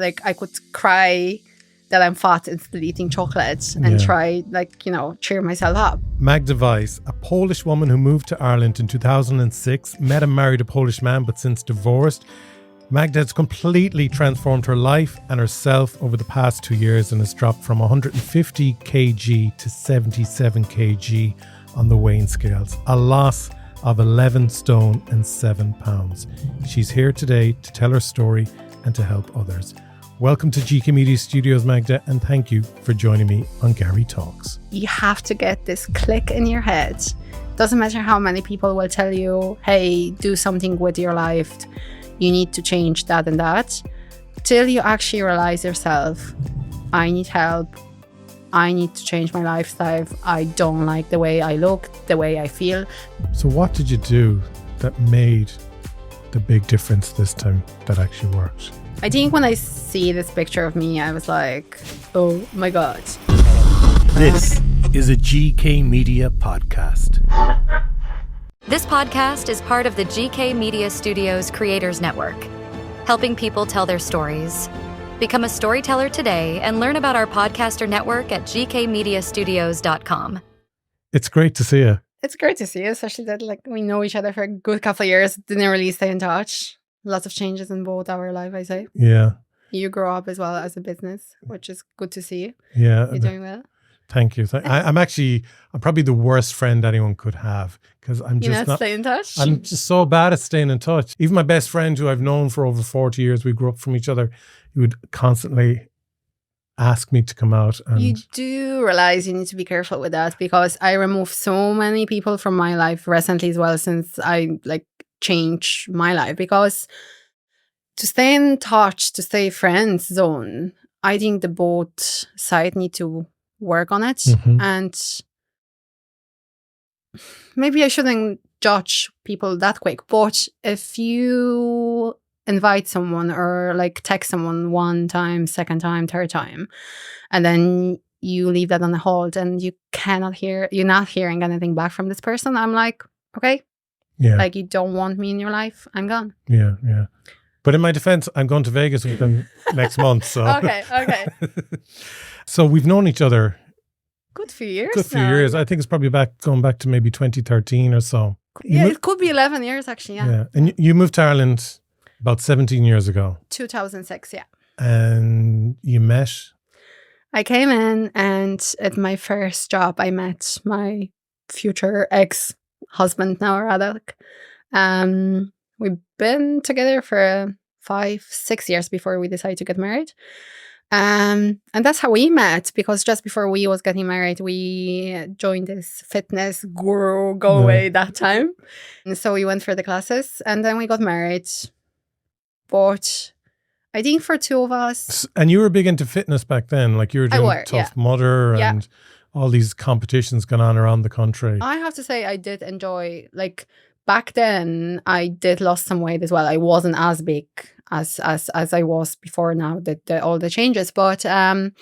Like I could cry that I'm fat instead of eating chocolate and try cheer myself up. Magda Wajs, a Polish woman who moved to Ireland in 2006, met and married a Polish man, but since divorced. Magda has completely transformed her life and herself over the past 2 years and has dropped from 150 kg to 77 kg on the weighing scales, a loss of 11 stone and 7 pounds. She's here today to tell her story and to help others. Welcome to GK Media Studios, Magda, and thank you for joining me on Garry Talks. You have to get this click in your head. Doesn't matter how many people will tell you, hey, do something with your life. You need to change that and that. Till you actually realize yourself, I need help. I need to change my lifestyle. I don't like the way I look, the way I feel. So what did you do that made the big difference this time that actually worked? I think when I see this picture of me, I was like, oh my God. This is a GK Media podcast. This podcast is part of the GK Media Studios Creators Network, helping people tell their stories. Become a storyteller today and learn about our podcaster network at gkmediastudios.com. It's great to see you. It's great to see you, especially that we know each other for a good couple of years, didn't really stay in touch. Lots of changes in both our life, I say. Yeah. You grow up as well as a business, which is good to see. Yeah. You're doing well. Thank you. I'm probably the worst friend anyone could have because I'm just not staying in touch. I'm just so bad at staying in touch. Even my best friend, who I've known for over 40 years, we grew up from each other. He would constantly ask me to come out. And you do realize you need to be careful with that because I removed so many people from my life recently as well since I change my life, because to stay in touch, to stay friends zone, I think the both sides need to work on it. Mm-hmm. And maybe I shouldn't judge people that quick, but if you invite someone or text someone one time, second time, third time, and then you leave that on hold and you're not hearing anything back from this person, I'm like, okay. Yeah. You don't want me in your life, I'm gone. Yeah, yeah. But in my defense, I'm going to Vegas with them next month. So Okay. So we've known each other Good few years. I think it's probably going back to maybe 2013 or so. It could be 11 years actually, yeah. And you moved to Ireland about 17 years ago. 2006, yeah. And you met? I came in and at my first job, I met my future ex-husband now, rather. We've been together for 5-6 years before we decided to get married. And that's how we met, because just before we was getting married, we joined this fitness guru away that time. And so we went for the classes and then we got married. But I think for two of us... And you were big into fitness back then, you were doing Tough Mudder and all these competitions going on around the country. I have to say I did enjoy, back then I did lost some weight as well. I wasn't as big as I was before now, all the changes. But I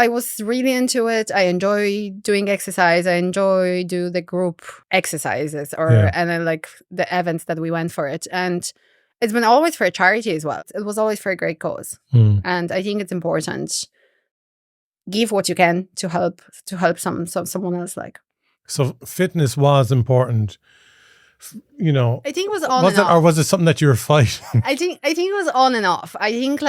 was really into it. I enjoy doing exercise. I enjoy do the group exercises and then the events that we went for it. And it's been always for a charity as well. It was always for a great cause. And I think it's important. Give what you can to help someone else. So fitness was important, I think it was on and off. Or was it something that you were fighting? I think it was on and off. I think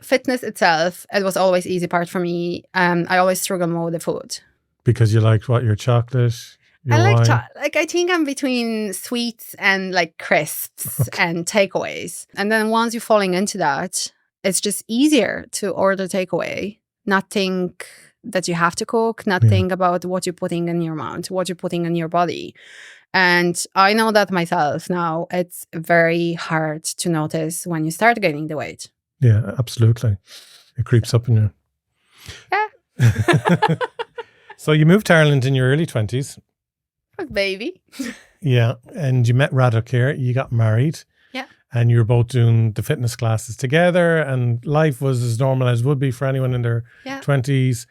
fitness itself, it was always easy part for me. I always struggle more with the food. Because you liked your chocolate? I like I think I'm between sweets and crisps and takeaways. And then once you're falling into that, it's just easier to order takeaway, not think that you have to cook, not think about what you're putting in your mouth, what you're putting in your body. And I know that myself now. It's very hard to notice when you start gaining the weight. Yeah, absolutely. It creeps up in you. Yeah. So you moved to Ireland in your early 20s. Baby. Yeah. And you met Radha here. You got married. Yeah. And you were both doing the fitness classes together, and life was as normal as would be for anyone in their 20s.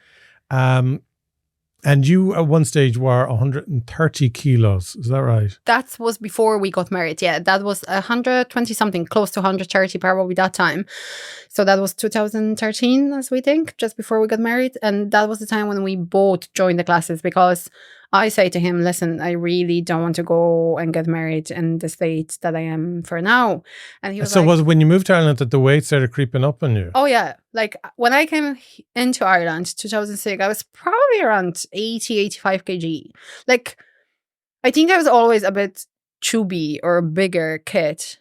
And you at one stage were 130 kilos. Is that right? That was before we got married. Yeah, that was 120 something, close to 130 probably that time. So that was 2013, as we think, just before we got married. And that was the time when we both joined the classes, because I say to him, listen, I really don't want to go and get married in the state that I am for now. And he was So like, was it when you moved to Ireland that the weight started creeping up on you? oh yeah. Like when I came into Ireland, 2006, I was probably around 80, 85 kg. Like, I think I was always a bit chubby or a bigger kid,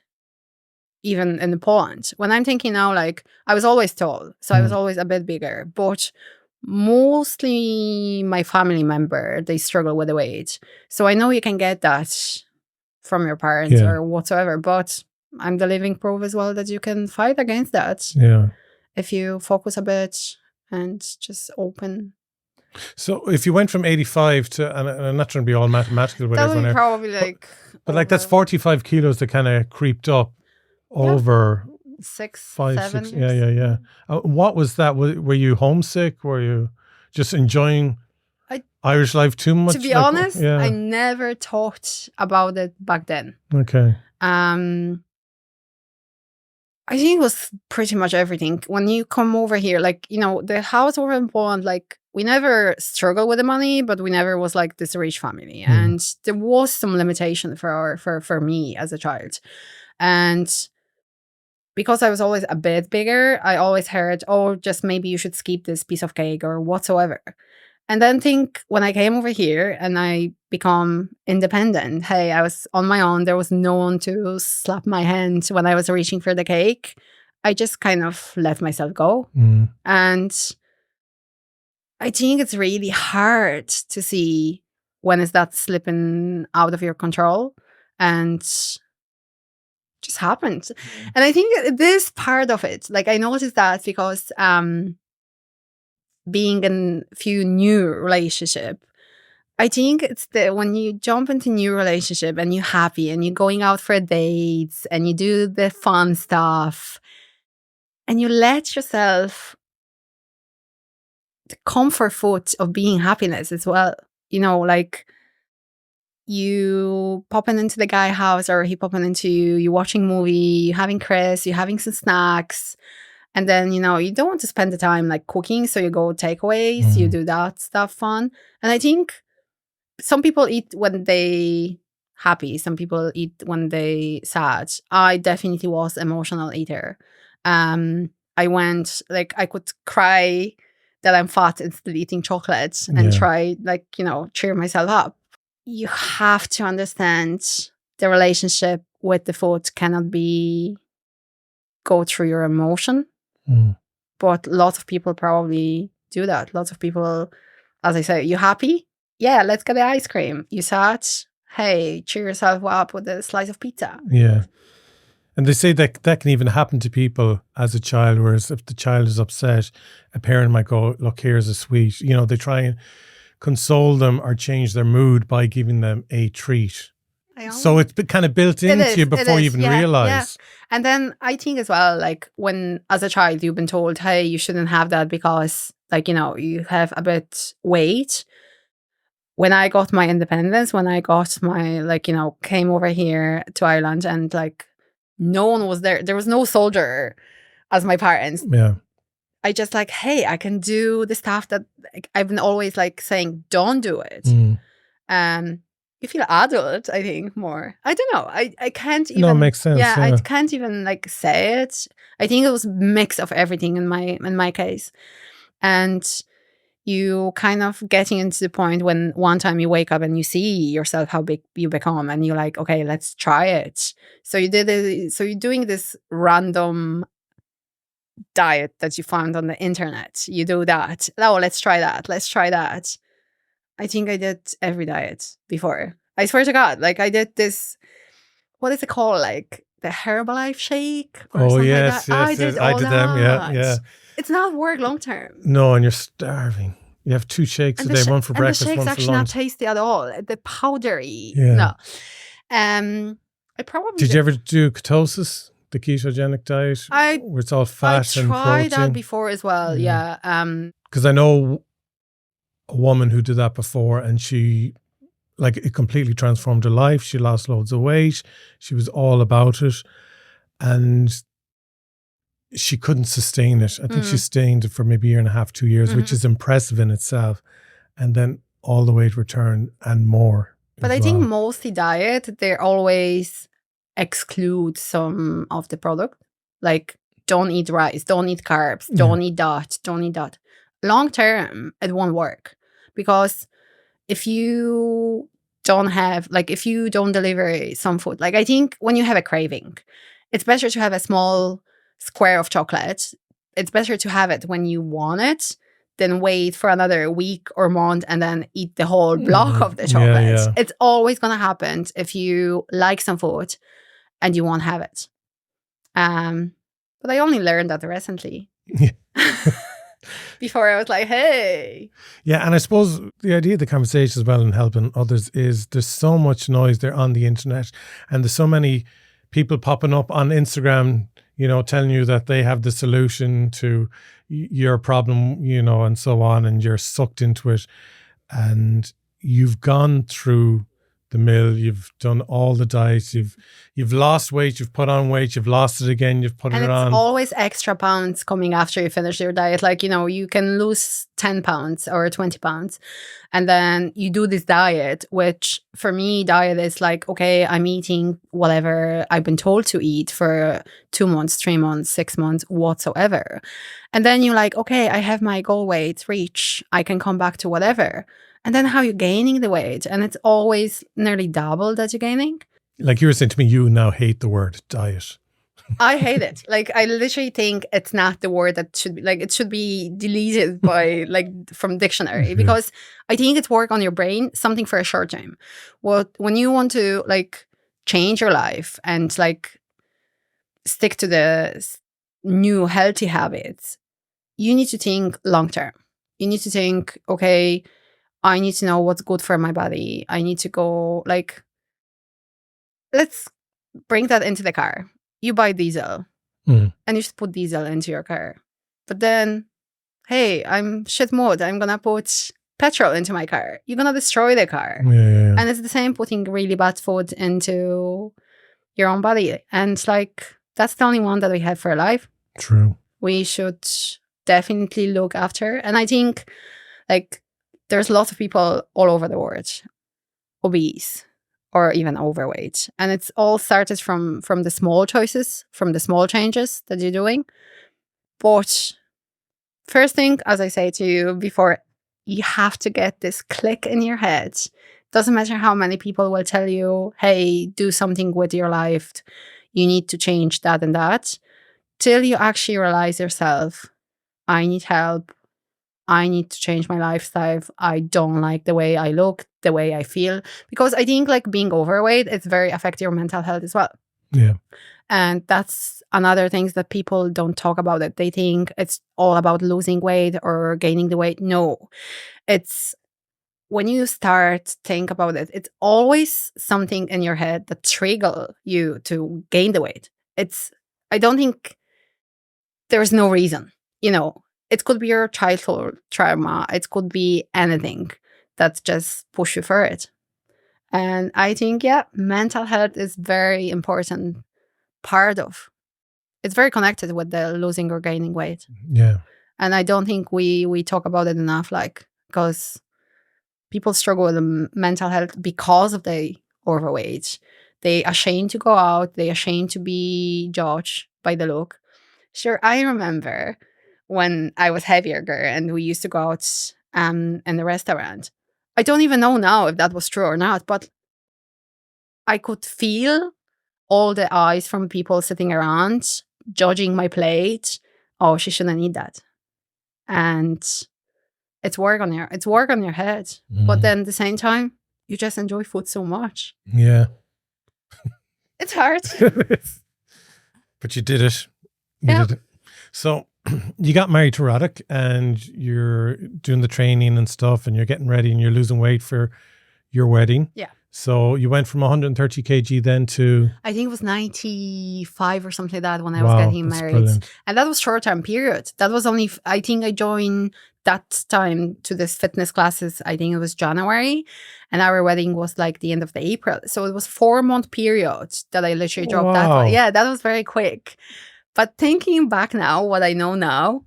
even in Poland. When I'm thinking now, like, I was always tall, so I was always a bit bigger. But mostly my family member, they struggle with the weight. So I know you can get that from your parents or whatsoever, but I'm the living proof as well that you can fight against that. Yeah. If you focus a bit and just open. So if you went from 85 to, and I'm not trying to be all mathematical with that would everyone be probably like... But like that's 45 kilos that kind of creeped up over 6, 5, 7 6. years. Yeah. What was that? Were you homesick? Were you just enjoying Irish life too much? To be honest, I never thought about it back then. Okay. I think it was pretty much everything. When you come over here, like, you know, the house over in Poland, like, we never struggled with the money, but we never was like this rich family. And there was some limitation for me as a child. And because I was always a bit bigger, I always heard, oh, just maybe you should skip this piece of cake or whatsoever. And then think when I came over here and I become independent, hey, I was on my own. There was no one to slap my hand when I was reaching for the cake. I just kind of let myself go. And I think it's really hard to see when is that slipping out of your control and just happened. And I think this part of it, like I noticed that because being in a few new relationship, I think it's when you jump into new relationship and you're happy and you're going out for dates and you do the fun stuff and you let yourself the comfort food of being happiness as well. You know, like you popping into the guy house or he popping into you, you're watching movie, you're having Chris, you're having some snacks. And then, you know, you don't want to spend the time like cooking. So you go takeaways, you do that stuff fun. And I think some people eat when they happy. Some people eat when they sad. I definitely was emotional eater. I went, like, I could cry that I'm fat and still eating chocolate and try, like, you know, cheer myself up. You have to understand the relationship with the food cannot be go through your emotion. But lots of people probably do that. Lots of people, as I say, you happy? Yeah, let's get the ice cream. You sad? Hey, cheer yourself up with a slice of pizza. Yeah. And they say that that can even happen to people as a child, whereas if the child is upset, a parent might go, look, here's a sweet. You know, they try and console them or change their mood by giving them a treat. So it's kind of built into you before you even realize. Yeah. And then I think as well, like when as a child you've been told, hey, you shouldn't have that because, like, you know, you have a bit weight. When I got my independence, when I got my, like, you know, came over here to Ireland and like no one was there. There was no soldier as my parents. Yeah. I just like, hey, I can do the stuff that like, I've been always like saying, don't do it. You feel adult, I think, more. I don't know. I can't even. No, it makes sense. Yeah, I can't even like say it. I think it was a mix of everything in my case. And you kind of getting into the point when one time you wake up and you see yourself how big you become and you're like, okay, let's try it. So you did it. So you're doing this random diet that you found on the internet. You do that. Oh, let's try that. Let's try that. I think I did every diet before. I swear to God, like I did this, what is it called? Like the Herbalife shake? Or something yes, like that. Yes. I did them, yeah. It's not work long term. No, and you're starving. You have 2 shakes a day, one for breakfast, one for lunch. And the shake's actually not tasty at all. The powdery. Yeah. No. I probably Did you ever do ketosis? The ketogenic diet? Where it's all fat and protein? I tried that before as well, yeah. Because I know a woman who did that before, and she, like, it completely transformed her life. She lost loads of weight. She was all about it. And she couldn't sustain it. I think she sustained it for maybe a year and a half, 2 years, which is impressive in itself. And then all the weight returned and more. But I think mostly diet, they always exclude some of the product. Like, don't eat rice, don't eat carbs, don't eat that, don't eat that. Long term, it won't work. Because if you don't have, like, if you don't deliver some food, like, I think when you have a craving, it's better to have a small square of chocolate. It's better to have it when you want it than wait for another week or month and then eat the whole block of the chocolate. Yeah. It's always going to happen if you like some food and you won't have it. But I only learned that recently. Before I was like, hey. Yeah, and I suppose the idea of the conversation as well and helping others is there's so much noise there on the internet, and there's so many people popping up on Instagram, you know, telling you that they have the solution to your problem, you know, and so on, and you're sucked into it. And you've gone through the mill, you've done all the diets, you've lost weight, you've put on weight, you've lost it again, you've put it on. And it's always extra pounds coming after you finish your diet. Like, you know, you can lose 10 pounds or 20 pounds. And then you do this diet, which for me, diet is like, okay, I'm eating whatever I've been told to eat for 2 months, 3 months, 6 months, whatsoever. And then you're like, okay, I have my goal weight reach. I can come back to whatever. And then how you're gaining the weight. And it's always nearly double that you're gaining. Like you were saying to me, you now hate the word diet. I hate it. Like, I literally think it's not the word that should be, like, it should be deleted by, like, from dictionary, because I think it's work on your brain, something for a short time. When you want to, like, change your life and, like, stick to the new healthy habits, you need to think long term. You need to think, okay, I need to know what's good for my body. I need to go, like, let's bring that into the car. You buy diesel and you just put diesel into your car. But then, hey, I'm shit mode. I'm going to put petrol into my car. You're going to destroy the car. Yeah. And it's the same putting really bad food into your own body. And, like, that's the only one that we have for life. True. We should definitely look after. And I think, like, there's lots of people all over the world obese or even overweight. And it's all started from the small choices, from the small changes that you're doing. But first thing, as I say to you before, you have to get this click in your head. Doesn't matter how many people will tell you, hey, do something with your life. You need to change that and that. Till you actually realize yourself, I need help. I need to change my lifestyle. I don't like the way I look, the way I feel. Because I think, like, being overweight, it's very affect your mental health as well. Yeah. And that's another thing that people don't talk about it. They think it's all about losing weight or gaining the weight. No. It's when you start think about it, it's always something in your head that trigger you to gain the weight. I don't think there's no reason, you know. It could be your childhood trauma. It could be anything that just push you for it. And I think, yeah, mental health is very important part of. It's very connected with the losing or gaining weight. Yeah. And I don't think we talk about it enough, like, because people struggle with mental health because of the overweight. They ashamed to go out. They ashamed to be judged by the look. Sure, I remember when I was heavier girl and we used to go out in the restaurant. I don't even know now if that was true or not, but I could feel all the eyes from people sitting around, judging my plate. Oh, she shouldn't eat that. And it's work on your head. But then at the same time, you just enjoy food so much. Yeah. It's hard. But you did it. You Yeah. did it. So you got married to Roddick and you're doing the training and stuff and you're getting ready and you're losing weight for your wedding. Yeah. So you went from 130 kg then to... I think it was 95 or something like that when I was Wow, getting that's married. brilliant. And that was short-term period. That was only, I think I joined that time to this fitness classes. I think it was January. And our wedding was like the end of the April. So it was 4-month period that I literally dropped that. Wow. Yeah, that was very quick. But thinking back now, what I know now,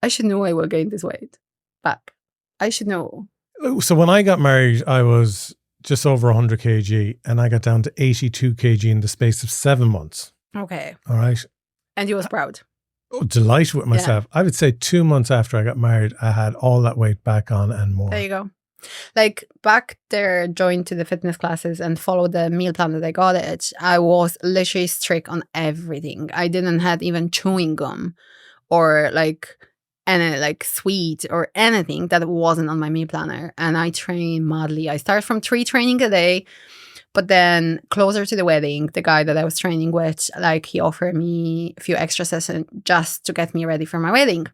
I should know I will gain this weight back. I should know. So when I got married, I was just over 100 kg and I got down to 82 kg in the space of 7 months. Okay. All right. And you was proud. Oh, delighted with myself. I would say 2 months after I got married, I had all that weight back on and more. There you go. Like back there, joined to the fitness classes and followed the meal plan that I got it. I was literally strict on everything. I didn't have even chewing gum or like any like sweet or anything that wasn't on my meal planner. And I trained madly. I started from 3 training a day, but then closer to the wedding, the guy that I was training with, like he offered me a few extra sessions just to get me ready for my wedding.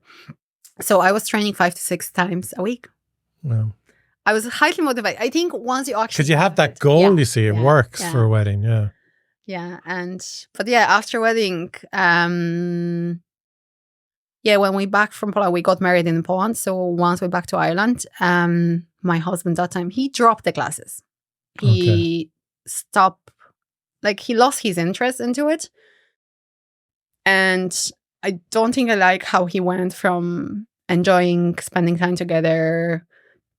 So I was training 5 to 6 times a week. Wow. I was highly motivated. I think once you actually... Because you have that goal, you see, it works for a wedding, yeah. Yeah, but after wedding, when we back from Poland, we got married in Poland. So once we back to Ireland, my husband that time, he dropped the classes. He stopped, like he lost his interest into it. And I don't think I like how he went from enjoying spending time together,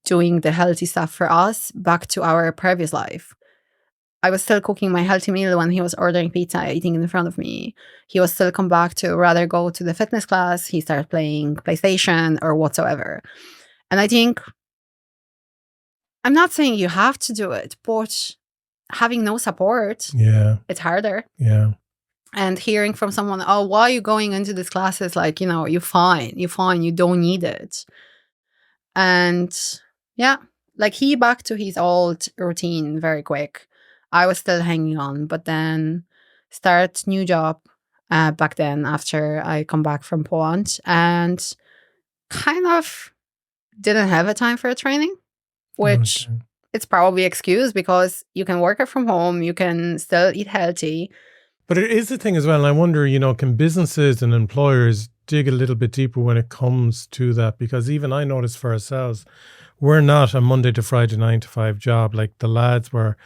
doing the healthy stuff for us, back to our previous life. I was still cooking my healthy meal when he was ordering pizza, eating in front of me. He was still come back to rather go to the fitness class. He started playing PlayStation or whatsoever. And I think, I'm not saying you have to do it, but having no support, it's harder. Yeah. And hearing from someone, oh, why are you going into these classes? Like, you're fine, you don't need it. And like he back to his old routine very quick. I was still hanging on, but then start new job back then after I come back from Poland and kind of didn't have a time for a training, which it's probably excuse because you can work it from home, you can still eat healthy. But it is the thing as well, and I wonder, can businesses and employers dig a little bit deeper when it comes to that? Because even I noticed for ourselves, we're not a Monday to Friday 9 to 5 job. Like the lads were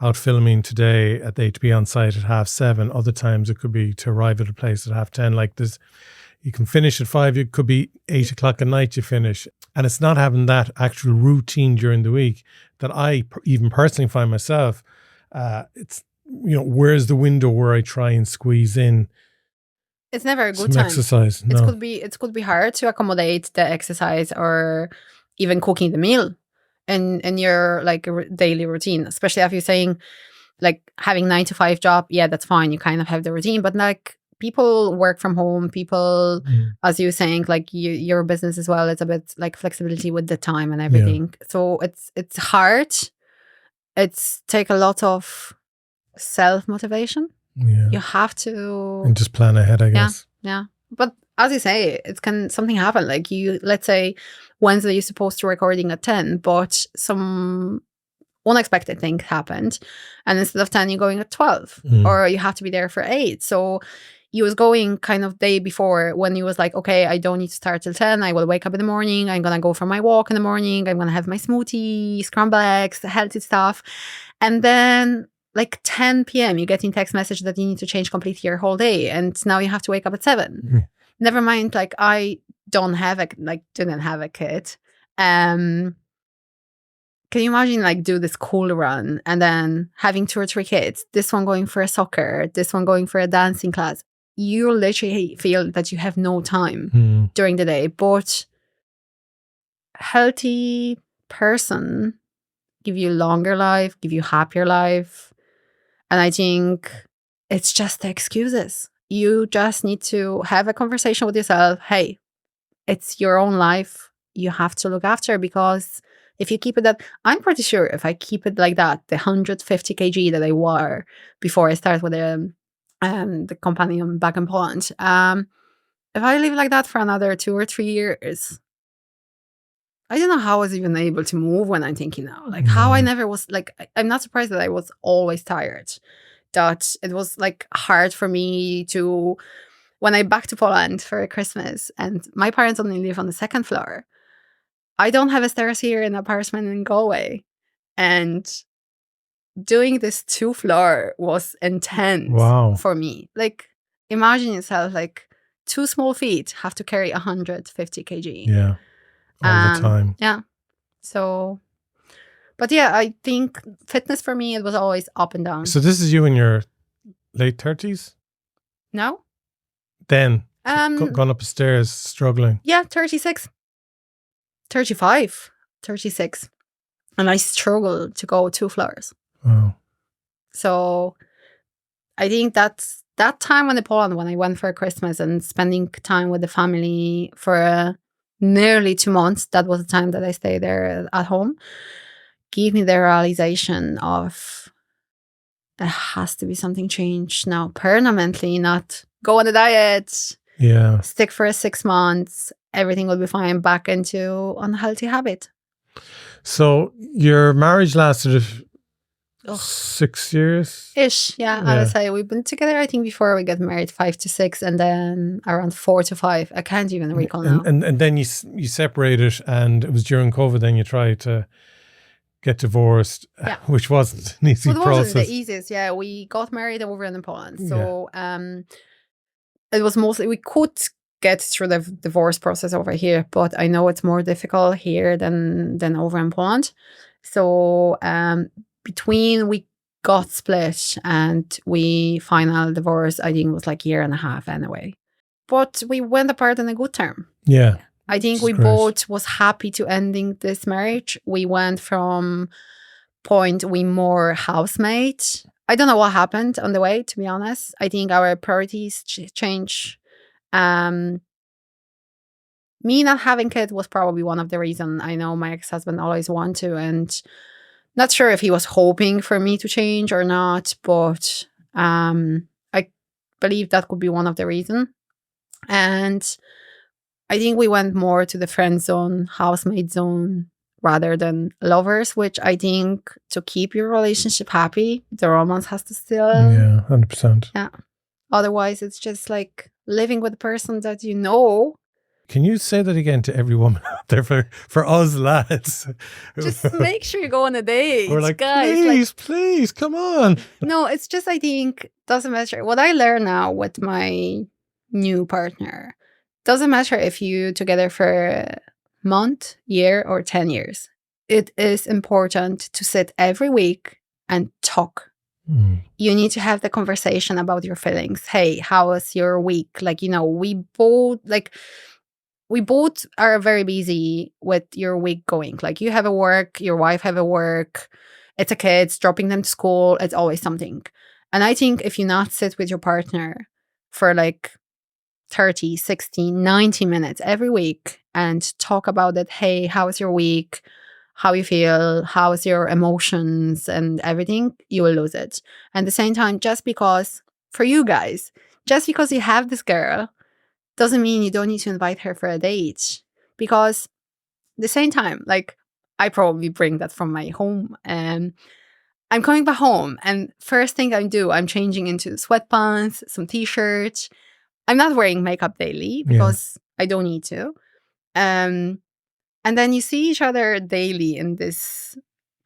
out filming today to be on site at 7:30. Other times it could be to arrive at a place at 10:30. Like you can finish at 5. It could be 8 o'clock at night you finish. And it's not having that actual routine during the week that I even personally find myself. It's, where's the window where I try and squeeze in? It's never a good some time. Exercise. No. It could be hard to accommodate the exercise or even cooking the meal in your like daily routine, especially if you're saying like having 9 to 5 job. Yeah, that's fine. You kind of have the routine, but like people work from home. People, as you're saying, like your business as well. It's a bit like flexibility with the time and everything. Yeah. So it's hard. It's take a lot of self-motivation. Yeah. You have to and just plan ahead, I guess. Yeah. But as you say, something happen. Like let's say Wednesday you're supposed to recording at 10, but some unexpected thing happened. And instead of 10, you're going at 12 or you have to be there for 8. So you was going kind of day before when you was like, okay, I don't need to start till 10. I will wake up in the morning. I'm going to go for my walk in the morning. I'm going to have my smoothie, scrambled eggs, healthy stuff. And then like 10 p.m., you get in text message that you need to change completely your whole day. And now you have to wake up at 7. Never mind, like I didn't have a kid. Can you imagine like do this cool run and then having 2 or 3 kids, this one going for a soccer, this one going for a dancing class. You literally feel that you have no time during the day. But healthy person give you longer life, give you happier life. And I think it's just the excuses. You just need to have a conversation with yourself. Hey, it's your own life. You have to look after, because if you keep it that, I'm pretty sure if I keep it like that, the 150 kg that I wore before I started with the company back in Poland, if I live like that for another 2 or 3 years, I don't know how I was even able to move when I'm thinking now. Like how I never was like, I'm not surprised that I was always tired. That it was like hard for me to, when I back to Poland for Christmas and my parents only live on the second floor. I don't have a stairs here in an apartment in Galway. And doing this 2-floor was intense for me. Like imagine yourself like 2 small feet have to carry 150 kg. Yeah. All the time. Yeah. So, but yeah, I think fitness for me, it was always up and down. So this is you in your late 30s? No. Then gone up the stairs, struggling. Yeah, 36. 35. 36. And I struggled to go 2 floors. Wow. So I think that's that time in Poland when I went for Christmas and spending time with the family for nearly 2 months. That was the time that I stayed there at home. Gave me the realization of there has to be something changed now permanently, not go on a diet. Yeah. Stick for 6 months. Everything will be fine. Back into unhealthy habit. So your marriage lasted 6 years? Ish, yeah. I would say we've been together, I think, before we got married, 5 to 6, and then around 4 to 5. I can't even recall now. And then you separated, and it was during COVID. Then you tried to get divorced, which wasn't an easy process. It wasn't the easiest. Yeah, we got married over in Poland, so it was mostly we could get through the divorce process over here, but I know it's more difficult here than over in Poland. So between we got split and we final divorce, I think it was like 1.5 years anyway. But we went apart on a good term. Yeah. I think we both was happy to ending this marriage. We went from point we more housemate. I don't know what happened on the way, to be honest. I think our priorities changed. Me not having kids was probably one of the reasons. I know my ex-husband always wanted to, and not sure if he was hoping for me to change or not, but I believe that could be one of the reasons. And I think we went more to the friend zone, housemate zone, rather than lovers, which I think to keep your relationship happy, the romance has to still... Yeah, 100%. Yeah. Otherwise, it's just like living with a person that you know. Can you say that again to every woman out there for us lads? Just make sure you go on a date. We're like, guys, please, come on. No, it's just, I think, doesn't matter. What I learn now with my new partner, doesn't matter if you together for a month, year, or 10 years. It is important to sit every week and talk. You need to have the conversation about your feelings. Hey, how was your week? Like, you know, we both are very busy with your week going. Like you have a work, your wife have a work, it's a kids, dropping them to school. It's always something. And I think if you not sit with your partner for like 30, 60, 90 minutes every week and talk about it. Hey, how was your week? How you feel? How's your emotions and everything? You will lose it. And at the same time, just because for you guys, just because you have this girl doesn't mean you don't need to invite her for a date. Because at the same time, like I probably bring that from my home and I'm coming back home and first thing I do, I'm changing into sweatpants, some t-shirts. I'm not wearing makeup daily because I don't need to. And then you see each other daily in this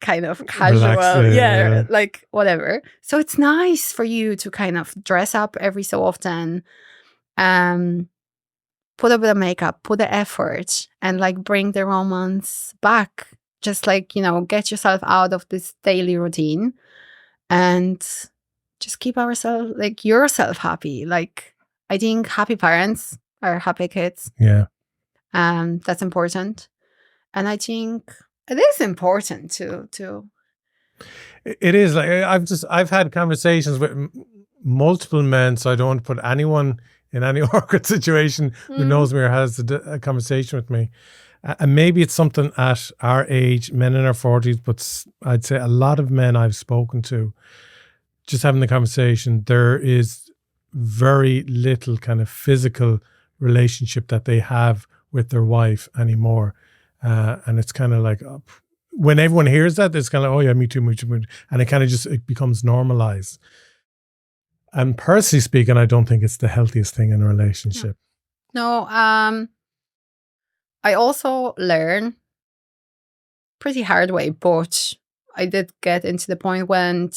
kind of casual, like whatever. So it's nice for you to kind of dress up every so often, put a bit of makeup, put the effort, and like bring the romance back. Just like, you know, get yourself out of this daily routine and just keep ourselves, like yourself happy. Like I think happy parents are happy kids. Yeah. That's important. And I think it is important to. It is. Like I've had conversations with multiple men, so I don't want to put anyone in any awkward situation who knows me or has a conversation with me. And maybe it's something at our age, men in our 40s, but I'd say a lot of men I've spoken to, just having the conversation, there is very little kind of physical relationship that they have with their wife anymore. And it's kind of like, when everyone hears that, it's kind of, oh yeah, me too, me too, me too. And it kind of just, it becomes normalized. And personally speaking, I don't think it's the healthiest thing in a relationship. No, I also learn pretty hard way, but I did get into the point when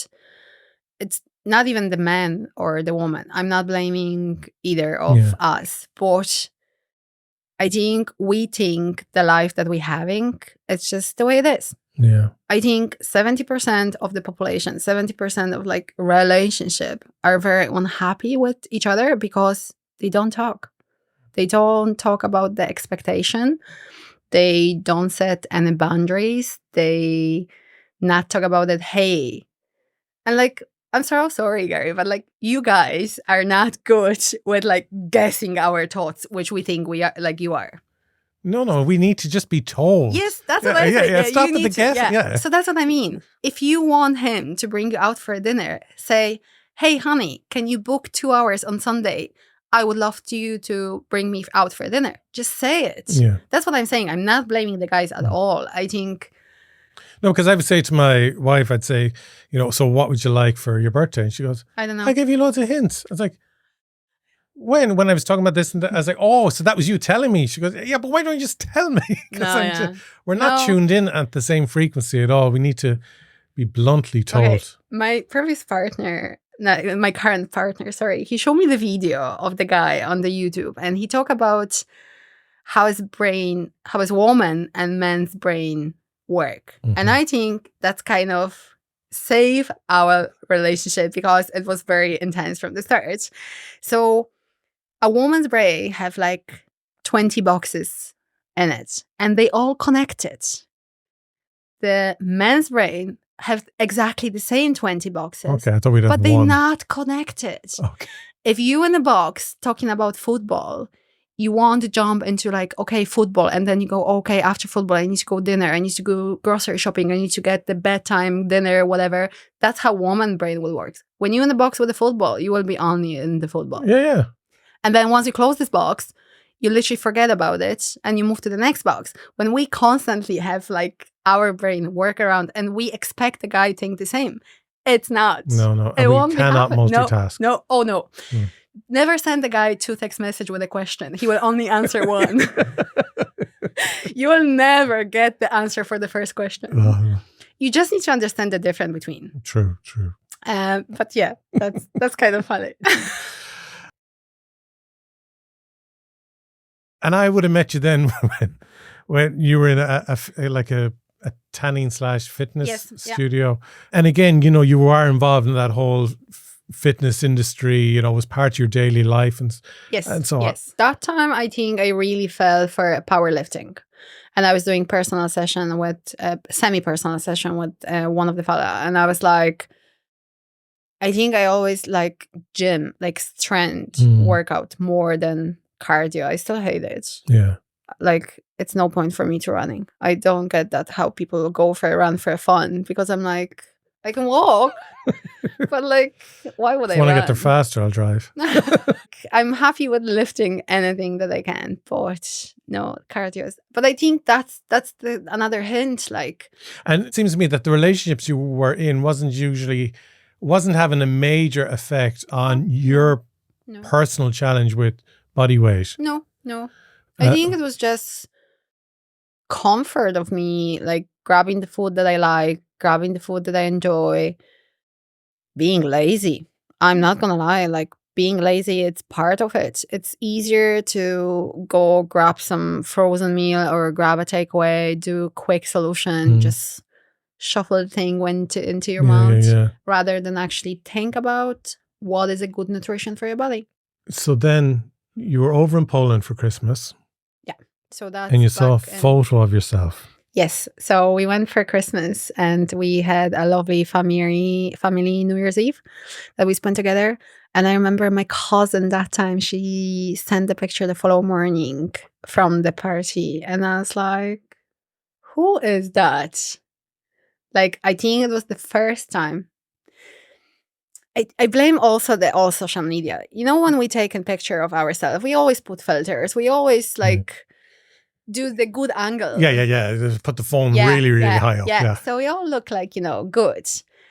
it's not even the man or the woman. I'm not blaming either of us, but I think we think the life that we're having, it's just the way it is. Yeah. I think 70% of the population, 70% of like relationship are very unhappy with each other because they don't talk. They don't talk about the expectation. They don't set any boundaries. They not talk about it. Hey, and like, I'm so sorry, Garry, but like you guys are not good with like guessing our thoughts, which we think we are, like you are. No, we need to just be told. Yes, that's what I said. Yeah, stop with the guessing. Yeah. So that's what I mean. If you want him to bring you out for dinner, say, hey, honey, can you book 2 hours on Sunday? I would love you to bring me out for dinner. Just say it. Yeah. That's what I'm saying. I'm not blaming the guys at all. I think... No, because I would say to my wife, I'd say, so what would you like for your birthday? And she goes, I don't know. I gave you loads of hints. I was like, when I was talking about this and that, I was like, oh, so that was you telling me. She goes, yeah, but why don't you just tell me? We're not tuned in at the same frequency at all. We need to be bluntly told. Okay. My previous partner... No, my current partner, sorry, he showed me the video of the guy on the YouTube, and he talked about how his woman and man's brain work. Mm-hmm. And I think that's kind of save our relationship because it was very intense from the start. So a woman's brain have like 20 boxes in it, and they all connected. The man's brain have exactly the same 20 boxes. Okay, I thought we'd have but they're one. not connected. Okay. If you in a box talking about football, you want to jump into like, okay, football, and then you go, okay, after football, I need to go dinner, I need to go grocery shopping, I need to get the bedtime dinner, whatever. That's how woman brain will work. When you're in a box with the football, you will be only in the football. Yeah. And then once you close this box, you literally forget about it and you move to the next box. When we constantly have like our brain work around and we expect the guy to think the same, it's not. No. It we cannot multitask. No. Never send the guy 2 text messages with a question. He will only answer one. You will never get the answer for the first question. You just need to understand the difference between. True. But yeah, that's kind of funny. And I would have met you then when you were in a tanning / fitness studio. Yeah. And again, you are involved in that whole fitness industry, was part of your daily life and so on. Yes. That time, I think I really fell for powerlifting. And I was doing semi-personal session with one of the fella. And I was like, I think I always like gym, like strength workout more than cardio. I still hate it. Yeah. Like, it's no point for me to running. I don't get that how people go for a run for fun, because I'm like, I can walk, but like, why would I want run? to get there faster, I'll drive. I'm happy with lifting anything that I can, but no, cardio is. But I think that's another hint. Like, and it seems to me that the relationships you were in wasn't having a major effect on your personal challenge with body weight. No. I think it was just comfort of me, like grabbing the food that I like, grabbing the food that I enjoy, being lazy. I'm not gonna lie, like being lazy, it's part of it. It's easier to go grab some frozen meal or grab a takeaway, do a quick solution, just shuffle the thing into your mouth, rather than actually think about what is a good nutrition for your body. So then you were over in Poland for Christmas. Yeah. So that's and you saw a photo of yourself. Yes. So we went for Christmas and we had a lovely family New Year's Eve that we spent together. And I remember my cousin that time, she sent the picture the following morning from the party. And I was like, who is that? Like, I think it was the first time. I blame also all social media. When we take a picture of ourselves, we always put filters. We always like do the good angle. Yeah. Just put the phone really high up. Yeah. So we all look like, good.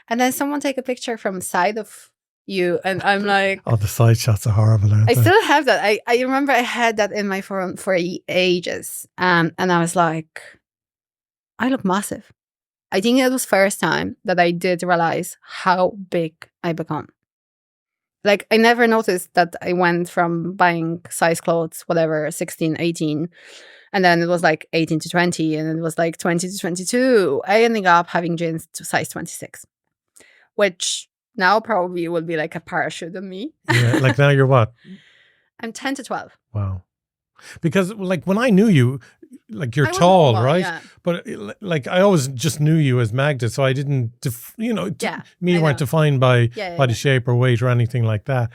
And then someone take a picture from side of you, and I'm like, oh, the side shots are horrible, aren't I they? still have that. I remember I had that in my phone for ages. And I was like, I look massive. I think it was first time that I did realize how big I become. Like, I never noticed that I went from buying size clothes, whatever, 16, 18, and then it was like 18 to 20, and it was like 20 to 22. I ended up having jeans to size 26, which now probably will be like a parachute on me. Yeah, like now you're what? I'm 10 to 12. Wow. Because like when I knew you, like you're I wasn't tall, tall, right? yeah. But like I always just knew you as Magda, so I didn't, I weren't know. defined by body shape or weight or anything like that.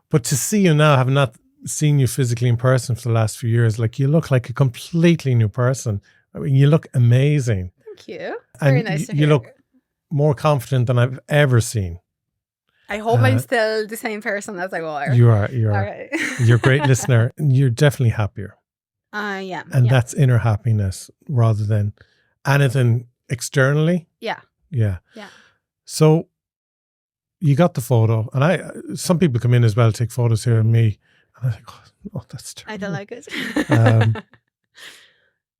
But to see you now, having not seen you physically in person for the last few years, like you look like a completely new person. I mean, you look amazing. Thank you. And Very nice to hear. you look more confident than I've ever seen. I hope I'm still the same person as I was. You are. All right. You're a great listener. And you're definitely happier. Yeah. And that's inner happiness rather than anything externally. Yeah. Yeah. Yeah. So you got the photo, and some people come in as well, take photos here of me, and I think, oh, that's terrible. I don't like it.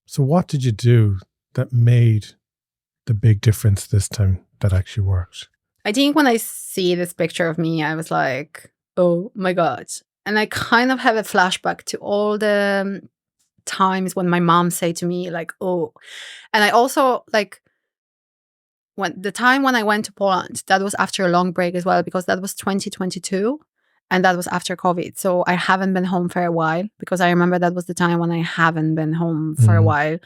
So what did you do that made the big difference this time that actually worked? I think when I see this picture of me, I was like, oh my God. And I kind of have a flashback to all the times when my mom said to me, like, oh. And I also, like, when I went to Poland, that was after a long break as well, because that was 2022 and that was after COVID. So I haven't been home for a while, because I remember that was the time when I haven't been home for a while.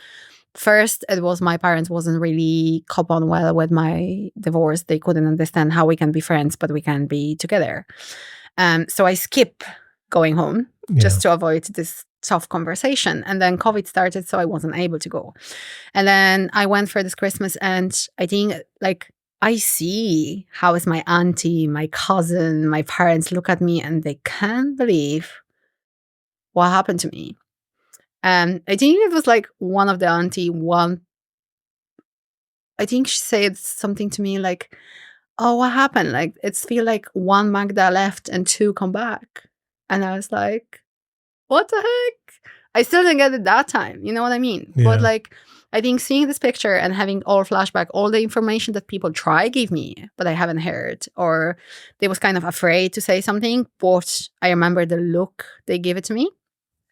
First, it was my parents wasn't really cop on well with my divorce. They couldn't understand how we can be friends, but we can be together. So I skip going home just to avoid this tough conversation. And then COVID started, so I wasn't able to go. And then I went for this Christmas, and I think, like, I see how is my auntie, my cousin, my parents look at me and they can't believe what happened to me. And I think it was like one of the auntie, I think she said something to me like, oh, what happened? Like, it's feel like one Magda left and two come back. And I was like, what the heck? I still didn't get it that time. You know what I mean? Yeah. But like, I think seeing this picture and having all flashback, all the information that people give me, but I haven't heard, or they was kind of afraid to say something, but I remember the look they gave it to me.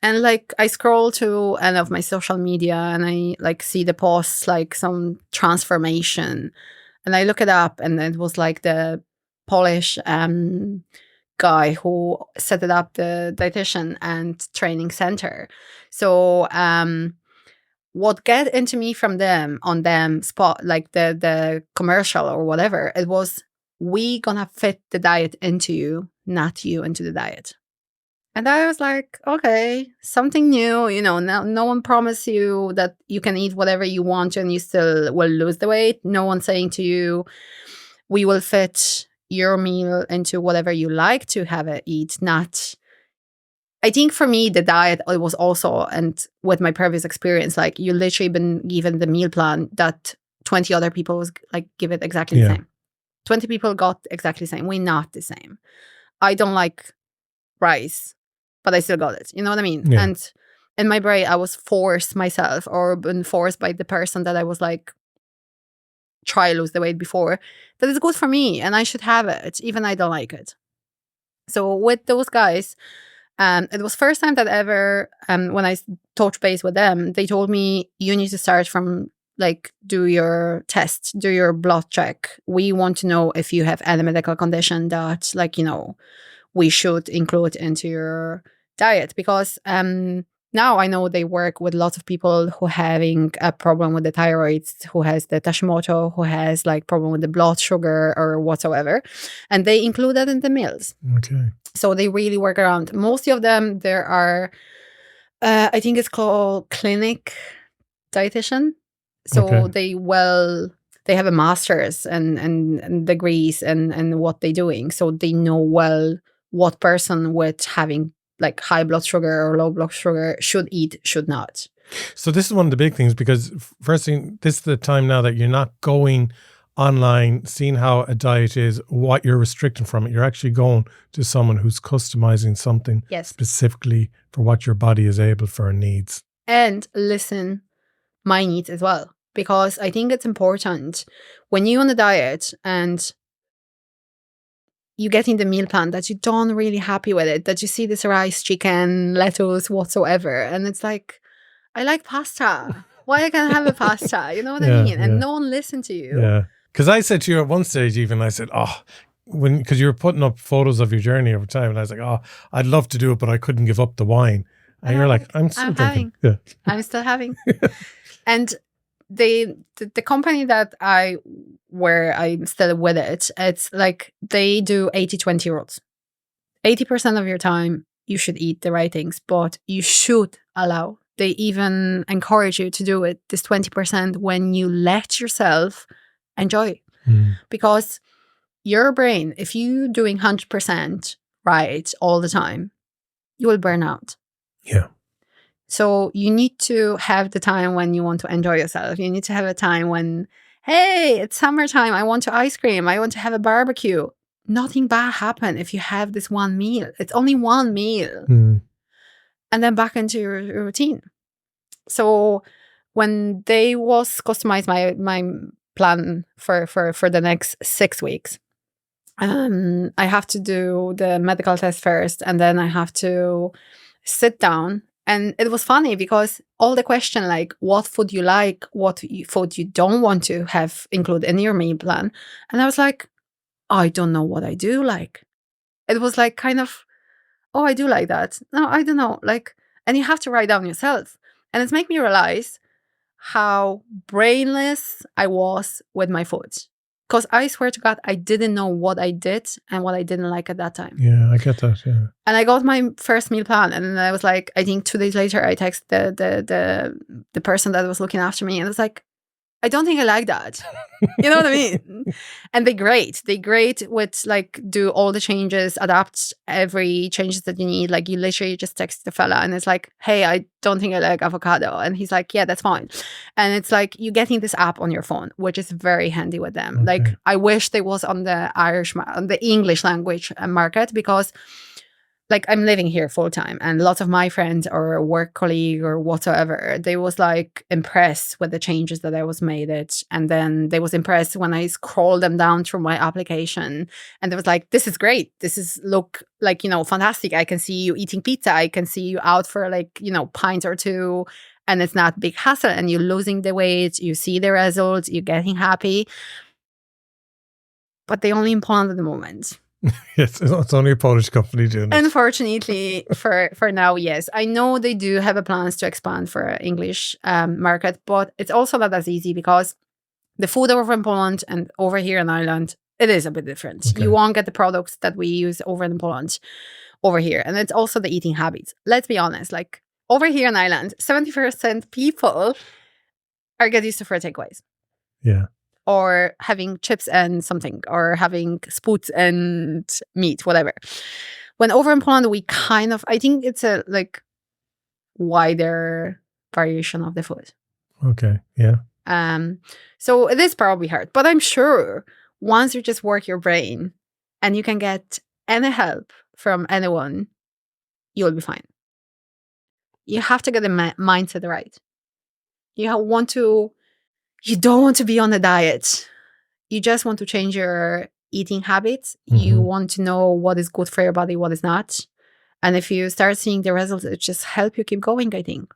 And like, I scroll to any of my social media and I like see the posts, like some transformation, and I look it up, and it was like the Polish guy who set it up, the dietitian and training center. So what get into me from them on them spot, like the commercial or whatever, it was, we gonna fit the diet into you, not you into the diet. And I was like, okay, something new, no one promised you that you can eat whatever you want and you still will lose the weight. No one saying to you, we will fit your meal into whatever you like to have it eat, not. I think for me, the diet, it was also, and with my previous experience, like, you literally been given the meal plan that 20 other people was like, give it exactly the same. 20 people got exactly the same. We're not the same. I don't like rice, but I still got it. You know what I mean? Yeah. And in my brain, I was forced myself, or been forced by the person that I was like, try lose the weight before, that is good for me and I should have it, even I don't like it. So with those guys, it was first time that ever, when I touched base with them, they told me, you need to start from, like, do your test, do your blood check. We want to know if you have any medical condition that, like, we should include into your diet, because now I know they work with lots of people who having a problem with the thyroid, who has the Hashimoto, who has like problem with the blood sugar or whatsoever, and they include that in the meals. Okay. So they really work around. Most of them, there are, I think it's called clinic dietitian. So they have a master's and degrees and what they're doing. So they know well what person with having like high blood sugar or low blood sugar should eat, should not. So this is one of the big things, because first thing, this is the time now that you're not going online, seeing how a diet is, what you're restricting from it. You're actually going to someone who's customizing something specifically for what your body is able for and needs. And listen, my needs as well. Because I think it's important when you're on a diet and you get in the meal plan that you don't really happy with it, that you see this rice, chicken, lettuce, whatsoever. And it's like, I like pasta. Why I can't have a pasta? You know what I mean? And no one listened to you. Yeah. Because I said to you at one stage, even I said, because you were putting up photos of your journey over time, and I was like, I'd love to do it, but I couldn't give up the wine. And you're like, I'm still having. And the company that I'm still with it, it's like they do 80-20 rules. 80% of your time you should eat the right things, but you should allow. They even encourage you to do it, this 20%, when you let yourself enjoy. Because your brain, if you're doing 100% right all the time, you will burn out. Yeah. So you need to have the time when you want to enjoy yourself. You need to have a time when, hey, it's summertime, I want to ice cream, I want to have a barbecue. Nothing bad happen if you have this one meal. It's only one meal. And then back into your routine. So when they was customized my plan for the next 6 weeks, I have to do the medical test first, and then I have to sit down. And it was funny because all the question like what food you like, what food you don't want to have include in your meal plan. And I was like, I don't know what I do like. It was like kind of, I do like that. No, I don't know. Like, and you have to write down yourself. And it's made me realize how brainless I was with my food. Because I swear to God, I didn't know what I did and what I didn't like at that time. Yeah, I get that, yeah. And I got my first meal plan, and then I was like, I think 2 days later, I texted the person that was looking after me, and I was like, I don't think I like that. You know what I mean? And they're great. They're great with like do all the changes, adapt every changes that you need. Like you literally just text the fella and it's like, hey, I don't think I like avocado. And he's like, yeah, that's fine. And it's like you getting this app on your phone, which is very handy with them. Okay. Like I wish they was on the on the English language market, because like I'm living here full time, and lots of my friends or work colleague or whatever, they was like impressed with the changes that I was made it. And then they was impressed when I scrolled them down through my application, and they was like, this is great. This is look like, you know, fantastic. I can see you eating pizza. I can see you out for like, you know, pint or two, and it's not big hassle, and you're losing the weight. You see the results. You're getting happy. But they only in Poland at the moment. Yes, it's only a Polish company doing it. Unfortunately, for now, yes. I know they do have a plans to expand for English market, but it's also not as easy because the food over in Poland and over here in Ireland, it is a bit different. Okay. You won't get the products that we use over in Poland over here. And it's also the eating habits. Let's be honest, like over here in Ireland, 70% people are get used to for takeaways. Yeah. Or having chips and something, or having spoots and meat, whatever. When over in Poland, we kind of, I think it's a like wider variation of the food. Okay, yeah. So it is probably hard, but I'm sure once you just work your brain and you can get any help from anyone, you'll be fine. You have to get the mindset right. You don't want to be on a diet. You just want to change your eating habits. Mm-hmm. You want to know what is good for your body, what is not. And if you start seeing the results, it just help you keep going, I think.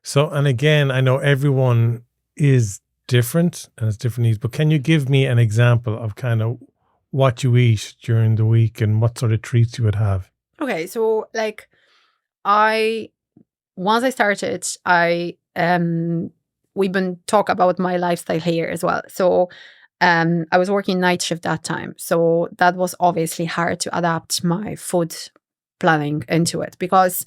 So, and again, I know everyone is different and has different needs, but can you give me an example of kind of what you eat during the week and what sort of treats you would have? Okay, so like once I started, we've been talk about my lifestyle here as well. So I was working night shift that time. So that was obviously hard to adapt my food planning into it because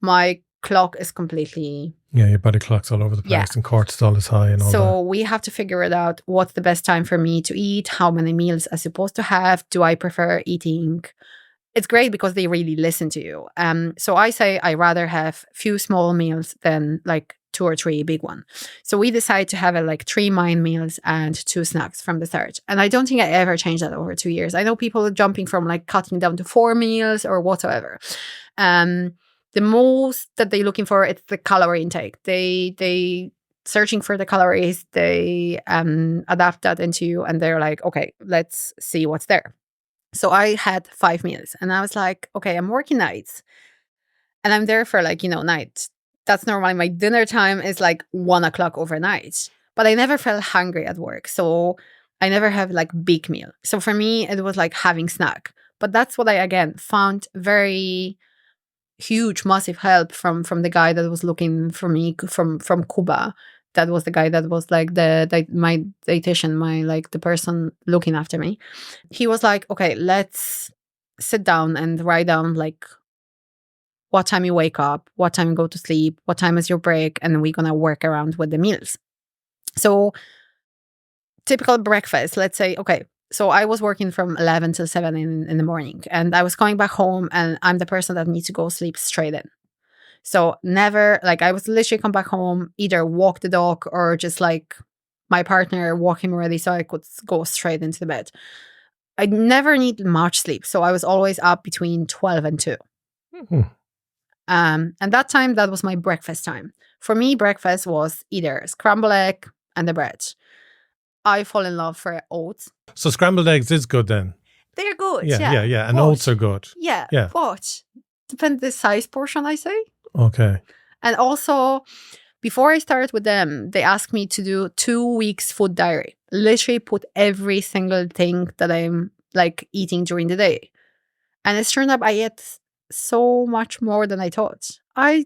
my clock is completely... Yeah, your body clock's all over the place and cortisol is high and all that. So we have to figure it out. What's the best time for me to eat? How many meals I'm supposed to have? Do I prefer eating... It's great because they really listen to you. So I say I rather have few small meals than like 2 or 3 big one. So we decided to have like 3 main meals and 2 snacks from the start. And I don't think I ever changed that over 2 years. I know people are jumping from like cutting down to 4 meals or whatever. The most that they're looking for, it's the calorie intake. They searching for the calories, they adapt that into you, and they're like, okay, let's see what's there. So I had 5 meals, and I was like, okay, I'm working nights, and I'm there for like, night. That's normally my dinner time is like 1 o'clock overnight, but I never felt hungry at work. So I never have like big meal. So for me, it was like having snack. But that's what I, again, found very huge, massive help from the guy that was looking for me from Cuba. That was the guy that was like my dietitian, the person looking after me. He was like, okay, let's sit down and write down like what time you wake up, what time you go to sleep, what time is your break, and we're gonna work around with the meals. So typical breakfast, let's say, okay, so I was working from 11 till 7 in the morning, and I was going back home, and I'm the person that needs to go sleep straight in. So never, like, I was literally come back home, either walk the dog or just like my partner walk him already so I could go straight into the bed. I never need much sleep. So I was always up between 12 and 2. Mm-hmm. And that time, that was my breakfast time. For me, breakfast was either scrambled egg and the bread. I fall in love for oats. So scrambled eggs is good then? They're good, yeah. And oats are good. Yeah, but depends the size portion, I say. Okay. And also, before I started with them, they asked me to do 2 weeks food diary. Literally put every single thing that I'm like eating during the day. And it's turned up I ate so much more than I thought. I'm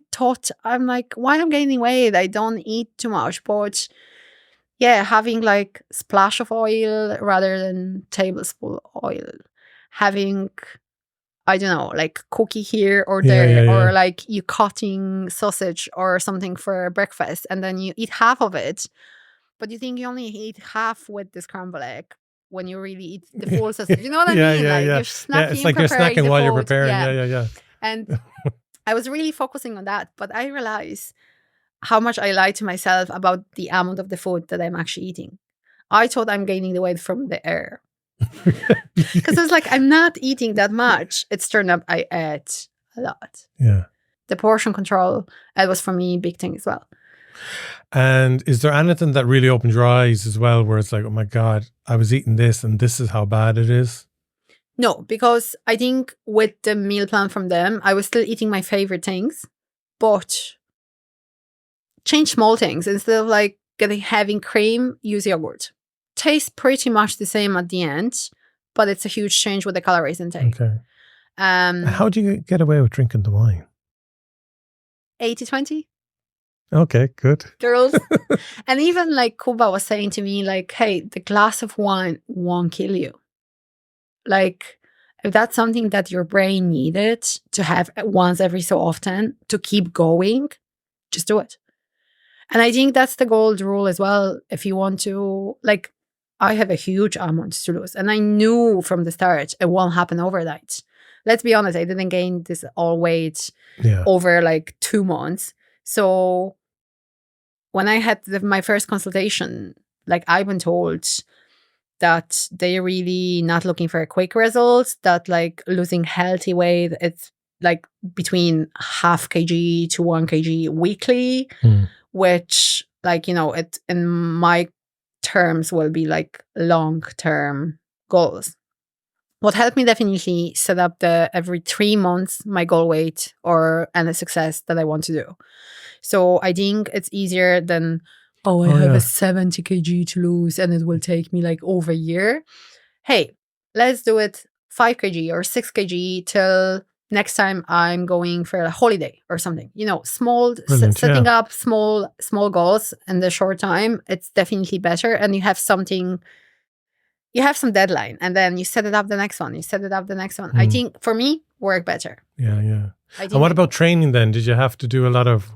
like, why I'm gaining weight? I don't eat too much, but yeah, having like splash of oil rather than tablespoon oil, having, I don't know, like cookie here or there, or like you cutting sausage or something for breakfast, and then you eat half of it, but you think you only eat half with the scrambled egg when you really eat the full sausage. You know what I mean? You're snacking, it's like you're snacking while you're preparing. Yeah. And I was really focusing on that, but I realized how much I lied to myself about the amount of the food that I'm actually eating. I thought I'm gaining the weight from the air. Because it's like, I'm not eating that much. It's turned up I ate a lot. Yeah. The portion control, it was for me a big thing as well. And is there anything that really opened your eyes as well, where it's like, oh my God, I was eating this and this is how bad it is? No, because I think with the meal plan from them, I was still eating my favorite things, but change small things. Instead of like having cream, use yogurt. Tastes pretty much the same at the end, but it's a huge change with the calories intake. Okay. How do you get away with drinking the wine? 80-20. Okay, good. Girls. And even like Kuba was saying to me, like, hey, the glass of wine won't kill you. Like, if that's something that your brain needed to have once every so often to keep going, just do it. And I think that's the gold rule as well. If you want to, like, I have a huge amount to lose. And I knew from the start it won't happen overnight. Let's be honest, I didn't gain this all weight over like 2 months. So when I had my first consultation, like, I've been told that they're really not looking for a quick result, that like losing healthy weight, it's like between 0.5 kg to 1 kg weekly, which, like, it in my terms will be like long-term goals. What helped me definitely set up the every 3 months my goal weight and a success that I want to do. So I think it's easier than, I have a 70 kg to lose and it will take me like over a year. Hey, let's do it 5 kg or 6 kg till next time I'm going for a holiday or something. Setting up small goals in the short time, it's definitely better. And you have something, you have some deadline, and then you set it up the next one. I think for me, work better. Yeah. And what about training then? Did you have to do a lot of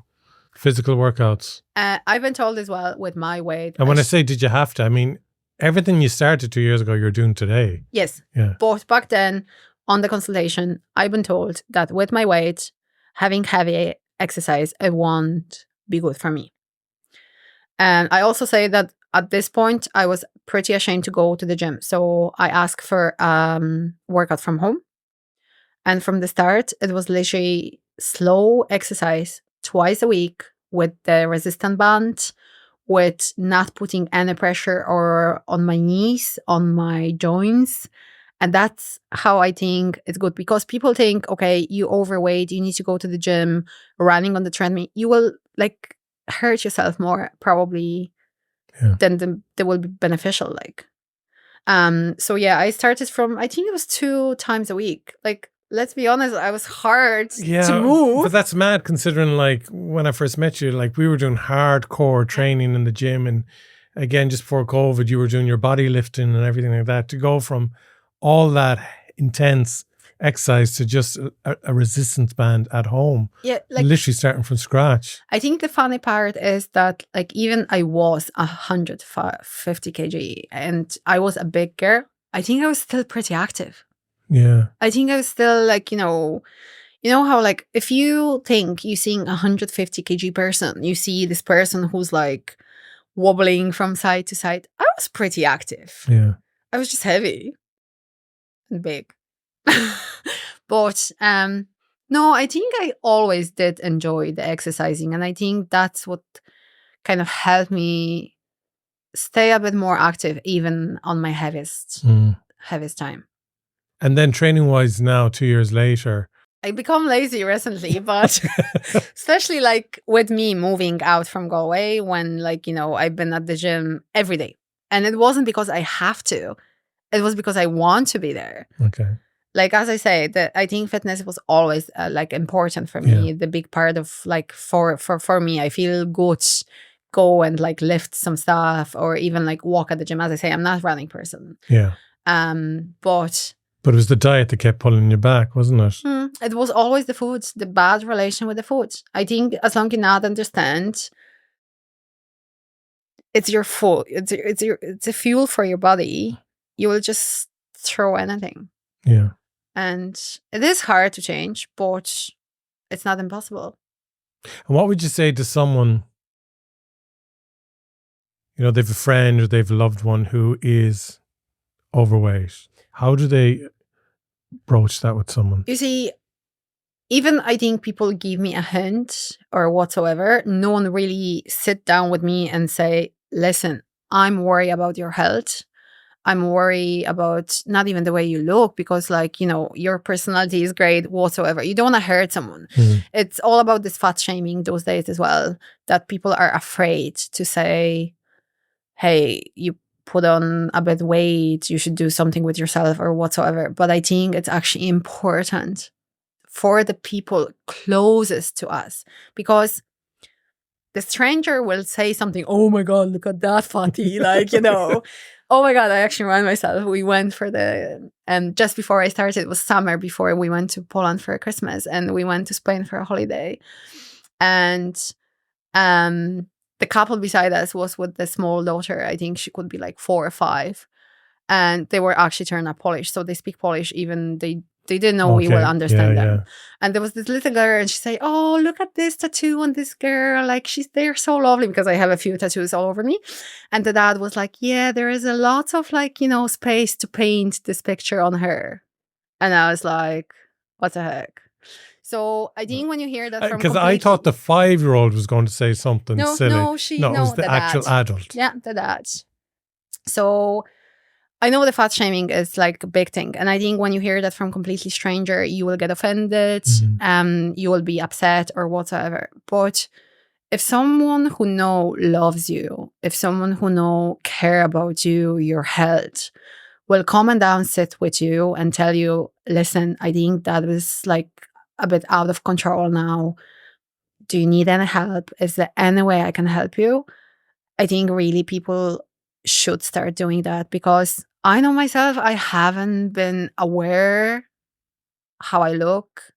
physical workouts? I've been told as well with my weight. And when I say did you have to, I mean everything you started 2 years ago you're doing today. Yes. Yeah. But back then on the consultation, I've been told that with my weight, having heavy exercise, it won't be good for me. And I also say that at this point, I was pretty ashamed to go to the gym. So I asked for workout from home. And from the start, it was literally slow exercise twice a week with the resistant band, with not putting any pressure or on my knees, on my joints. And that's how I think it's good, because people think, okay, you overweight, you need to go to the gym, running on the treadmill. You will like hurt yourself more probably than they will be beneficial. Like, so yeah, I started from, I think it was 2 times a week. Like, let's be honest, I was hard to move. But that's mad considering, like, when I first met you, like, we were doing hardcore training in the gym. And again, just before COVID, you were doing your body lifting and everything like that. To go from all that intense exercise to just a resistance band at home. Yeah, like literally starting from scratch. I think the funny part is that, like, even I was 150 kg and I was a big girl, I think I was still pretty active. Yeah. I think I was still like, you know how, like, if you think you're seeing 150 kg person, you see this person who's like wobbling from side to side. I was pretty active. Yeah. I was just heavy and big. But no, I think I always did enjoy the exercising, and I think that's what kind of helped me stay a bit more active even on my heaviest time. And then training wise now, 2 years later, I become lazy recently, but especially like with me moving out from Galway, when, like, you know, I've been at the gym every day, and it wasn't because I have to, it was because I want to be there. Okay. Like, as I say, that I think fitness was always like important for me. Yeah. The big part of, like, for me, I feel good go and like lift some stuff or even like walk at the gym. As I say, I'm not a running person. Yeah. But it was the diet that kept pulling you back, wasn't it? It was always the food, the bad relation with the food. I think as long as you not understand, it's your food, it's a fuel for your body, you will just throw anything. Yeah. And it is hard to change, but it's not impossible. And what would you say to someone, you know, they've a friend or they've a loved one who is overweight? How do they broach that with someone? You see, even I think people give me a hint or whatsoever, no one really sit down with me and say, listen, I'm worried about your health. I'm worried about not even the way you look, because, like, you know, your personality is great whatsoever. You don't want to hurt someone. It's all about this fat shaming those days as well, that people are afraid to say, hey, you put on a bit weight, you should do something with yourself or whatsoever. But I think it's actually important for the people closest to us, because the stranger will say something, oh my God, look at that fatty, like, you know. Oh my God, I actually remind myself, we went for just before I started, it was summer before we went to Poland for Christmas, and we went to Spain for a holiday. And the couple beside us was with the small daughter. I think she could be like 4 or 5. And they were actually turned up Polish. So they speak Polish, even they didn't know we will understand them. Yeah. And there was this little girl, and she said, oh, look at this tattoo on this girl. Like, they're so lovely, because I have a few tattoos all over me. And the dad was like, yeah, there is a lot of, like, you know, space to paint this picture on her. And I was like, what the heck? So I think when you hear that from, because I thought the 5-year-old was going to say something silly. No, it was the actual adult. Yeah, the dad. So I know the fat shaming is like a big thing. And I think when you hear that from completely stranger, you will get offended, you will be upset or whatever. But if someone who loves you, if someone who care about you, your health, will come and down, sit with you and tell you, listen, I think that was like a bit out of control now. Do you need any help? Is there any way I can help you? I think really people should start doing that, because I know myself, I haven't been aware how I look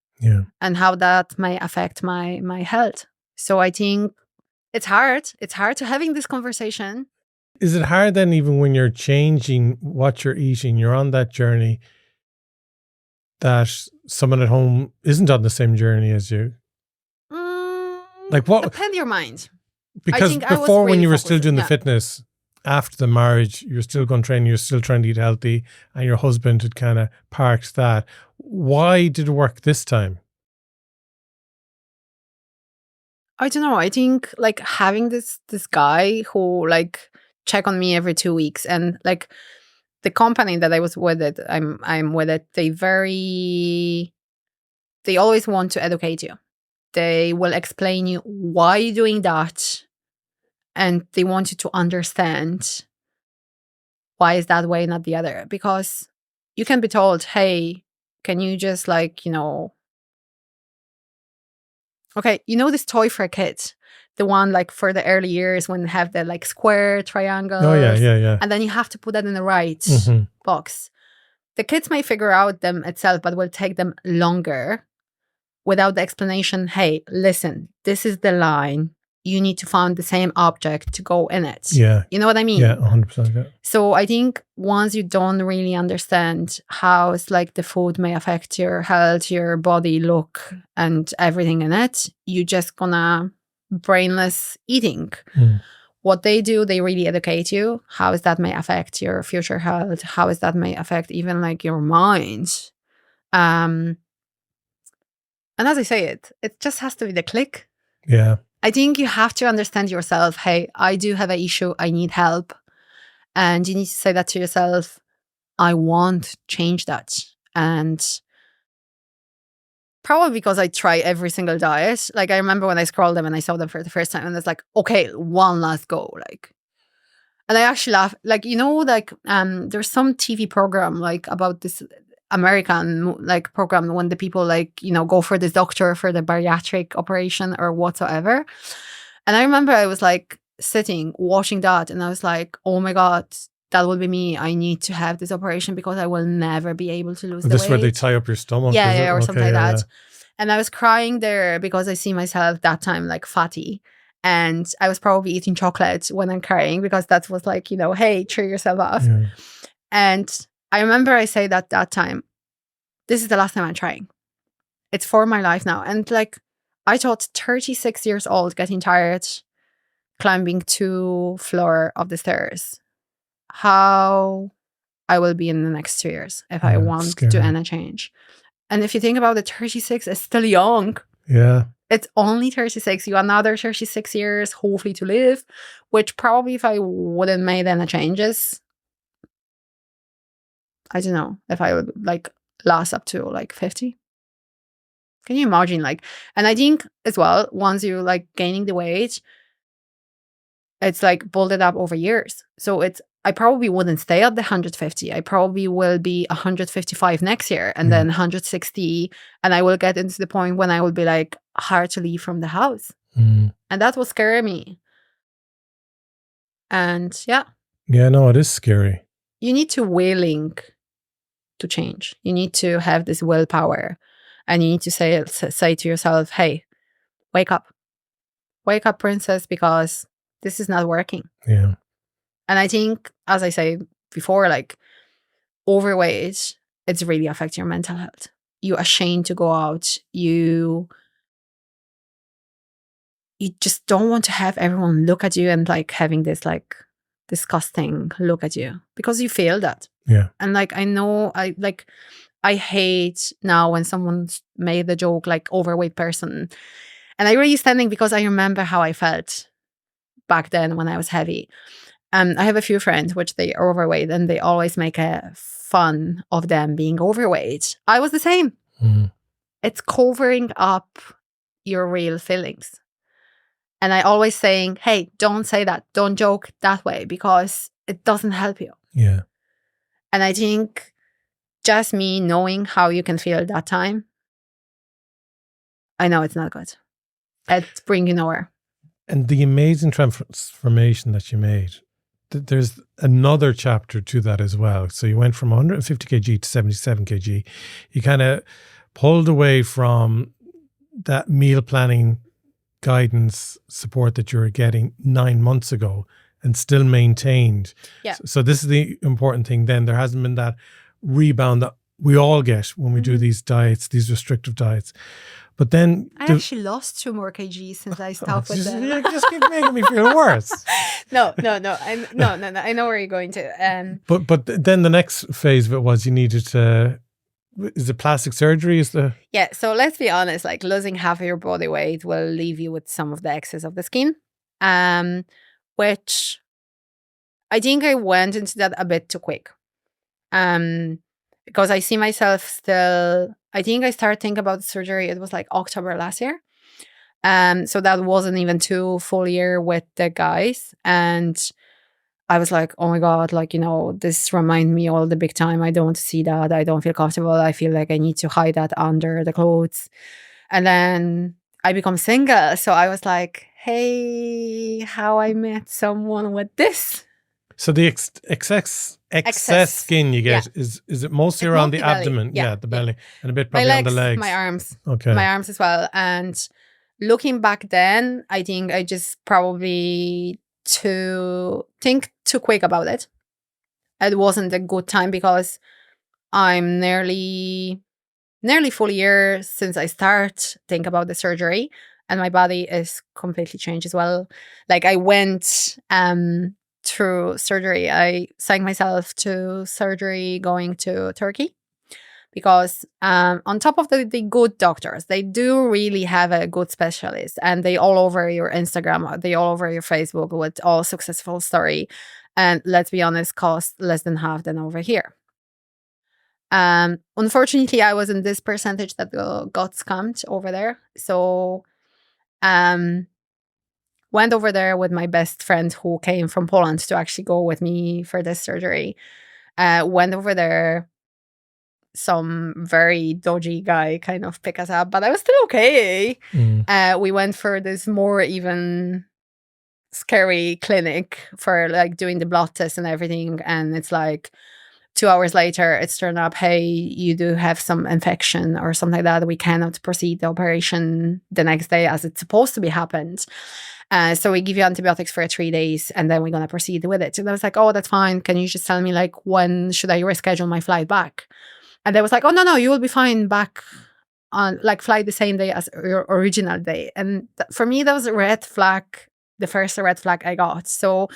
and how that may affect my health. So I think it's hard. It's hard to having this conversation. Is it hard then, even when you're changing what you're eating, you're on that journey, that someone at home isn't on the same journey as you? Like what? Depend your mind. Because think I was before, when really you were still focused, doing the yeah. fitness, after the marriage, you're still going training, you're still trying to eat healthy, and your husband had kind of parked that. Why did it work this time? I don't know. I think like having this guy who like check on me every 2 weeks, and like the company that I was with it, I'm with it. They always want to educate you. They will explain you why you're doing that, and they want you to understand why is that way, not the other. Because you can be told, hey, can you just like, okay, this toy for a kid, the one like for the early years when they have the like square triangles. Oh, yeah. And then you have to put that in the right Mhm. box. The kids may figure out them itself, but it will take them longer without the explanation. Hey, listen, this is the line. You need to find the same object to go in it. Yeah. You know what I mean? Yeah, 100%. Yeah. So I think once you don't really understand how it's like the food may affect your health, your body look, and everything in it, you just gonna brainless eating. Mm. What they do, they really educate you. How is that may affect your future health? How is that may affect even like your mind? And as I say it just has to be the click. Yeah. I think you have to understand yourself. Hey, I do have an issue. I need help. And you need to say that to yourself. I want to change that. And probably because I try every single diet. Like I remember when I scrolled them and I saw them for the first time, and it's like, okay, one last go. Like, and I actually laugh. Like, there's some TV program like about this American like program when the people like, go for this doctor for the bariatric operation or whatsoever. And I remember I was like sitting watching that, and I was like, oh my God, that will be me. I need to have this operation because I will never be able to lose the weight. This where they tie up your stomach? Yeah, or something like that. Yeah. And I was crying there because I see myself that time like fatty. And I was probably eating chocolate when I'm crying because that was like, hey, cheer yourself up. Yeah. And I remember I said that time, this is the last time I'm trying. It's for my life now. And like, I thought 36 years old, getting tired, climbing 2 floors of the stairs, how I will be in the next 2 years if I want to do any change. And if you think about it, 36 is still young. Yeah. It's only 36. You have another 36 years, hopefully, to live, which probably if I wouldn't make any changes, I don't know if I would like last up to like 50. Can you imagine? Like, and I think as well, once you like gaining the weight, it's like build it up over years. So I probably wouldn't stay at the 150. I probably will be 155 next year and then 160. And I will get into the point when I will be like hard to leave from the house. And that will scare me. And yeah. Yeah, no, it is scary. You need to willing to change. You need to have this willpower. And you need to say to yourself, hey, wake up. Wake up, princess, because this is not working. Yeah. And I think, as I say before, like overweight, it's really affecting your mental health. You're ashamed to go out. You just don't want to have everyone look at you and like having this like disgusting look at you because you feel that. Yeah. And like, I know I hate now when someone made the joke like overweight person. And I really standing because I remember how I felt back then when I was heavy. I have a few friends which they are overweight and they always make a fun of them being overweight. I was the same. It's covering up your real feelings. And I always saying, hey, don't say that. Don't joke that way because it doesn't help you. Yeah. And I think just me knowing how you can feel at that time, I know it's not good. It brings you nowhere. And the amazing transformation that you made, there's another chapter to that as well. So you went from 150 kg to 77 kg. You kind of pulled away from that meal planning guidance support that you were getting 9 months ago and still maintained. Yeah. So this is the important thing then. There hasn't been that rebound that we all get when we do these diets, these restrictive diets. But then I actually lost 2 more kgs since I stopped with them. You just keep making me feel worse. No. I know where you're going to. But then the next phase of it was you needed to. Is it plastic surgery? Yeah. So let's be honest. Like losing half of your body weight will leave you with some of the excess of the skin, which I think I went into that a bit too quick. Because I see myself still. I think I started thinking about the surgery. It was like October last year. So that wasn't even 2 full year with the guys. And I was like, oh my God, like, this remind me all the big time. I don't want to see that. I don't feel comfortable. I feel like I need to hide that under the clothes. And then I become single. So I was like, hey, how I met someone with this. So the excess skin you get is it mostly around the abdomen? Yeah, the belly. And a bit probably on the legs. My arms. Okay. My arms as well. And looking back then, I think I just probably think too quick about it. It wasn't a good time because I'm nearly full year since I start think about the surgery, and my body is completely changed as well. Like I went through surgery. I signed myself to surgery going to Turkey because on top of the good doctors, they do really have a good specialist, and they all over your Instagram, they all over your Facebook with all successful story. And let's be honest, cost less than half than over here. Unfortunately, I was in this percentage that got scammed over there. So went over there with my best friend who came from Poland to actually go with me for this surgery. Went over there. Some very dodgy guy kind of picked us up, but I was still okay. We went for this more even scary clinic for like doing the blood test and everything. And it's like 2 hours later, it's turned up, hey, you do have some infection or something like that. We cannot proceed the operation the next day as it's supposed to be happened. So we give you antibiotics for 3 days and then we're going to proceed with it. And I was like, oh, that's fine. Can you just tell me like when should I reschedule my flight back? And they was like, oh, no, you will be fine back on like flight the same day as your original day. And for me, that was a red flag, the first red flag I got. So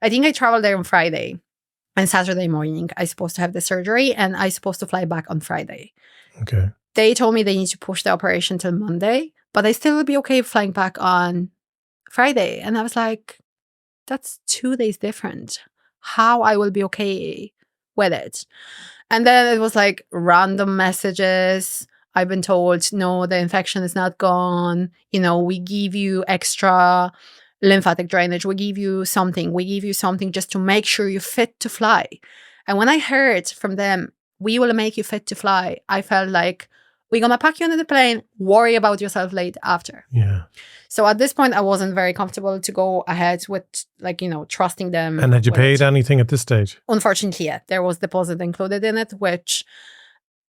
I think I traveled there on Friday. And Saturday morning, I supposed to have the surgery and I supposed to fly back on Friday. Okay. They told me they need to push the operation till Monday, but I still will be okay flying back on Friday. And I was like, that's 2 days different. How I will be okay with it? And then it was like random messages. I've been told, no, the infection is not gone. We give you extra lymphatic drainage. We give you something just to make sure you're fit to fly. And when I heard from them, we will make you fit to fly, I felt like we're going to pack you into the plane, worry about yourself late after. Yeah. So at this point, I wasn't very comfortable to go ahead with trusting them. And had you paid anything at this stage? Unfortunately, yeah. There was deposit included in it, which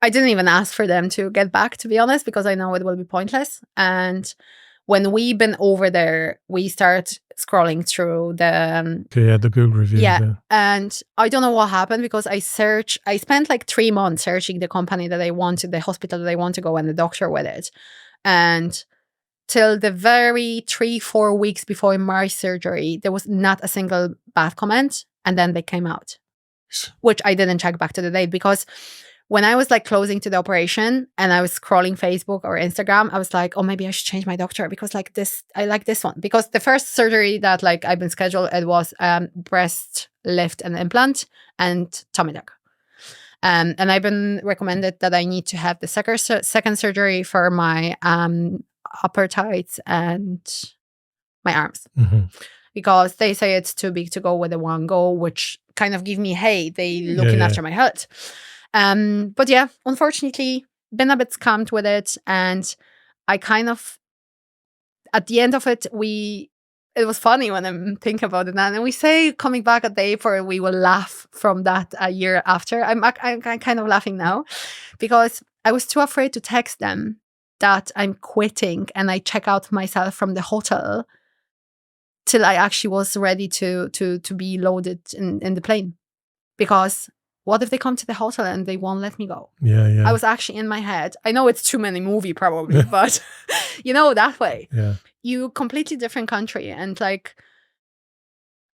I didn't even ask for them to get back, to be honest, because I know it will be pointless. And when we've been over there, we start scrolling through the Google reviews. Yeah. And I don't know what happened because I spent like 3 months searching the company that I wanted, the hospital that I want to go, and the doctor with it. And till the very 3-4 weeks before my surgery, there was not a single bad comment. And then they came out, which I didn't check back to the date because when I was like closing to the operation and I was scrolling Facebook or Instagram, I was like, oh, maybe I should change my doctor because like this, I like this one. Because the first surgery that like I've been scheduled, it was breast lift and implant and tummy tuck. And I've been recommended that I need to have the second surgery for my upper thighs and my arms. Mm-hmm. Because they say it's too big to go with the one go, which kind of give me, hey, they looking after my health. But yeah, unfortunately, been a bit scammed with it. And I kind of, at the end of it, it was funny when I'm thinking about it now. And we say coming back a day for we will laugh from that a year after. I'm kind of laughing now because I was too afraid to text them that I'm quitting and I check out myself from the hotel till I actually was ready to be loaded in the plane. Because what if they come to the hotel and they won't let me go? Yeah. I was actually in my head. I know it's too many movie probably, but that way. Yeah. You completely different country. And like,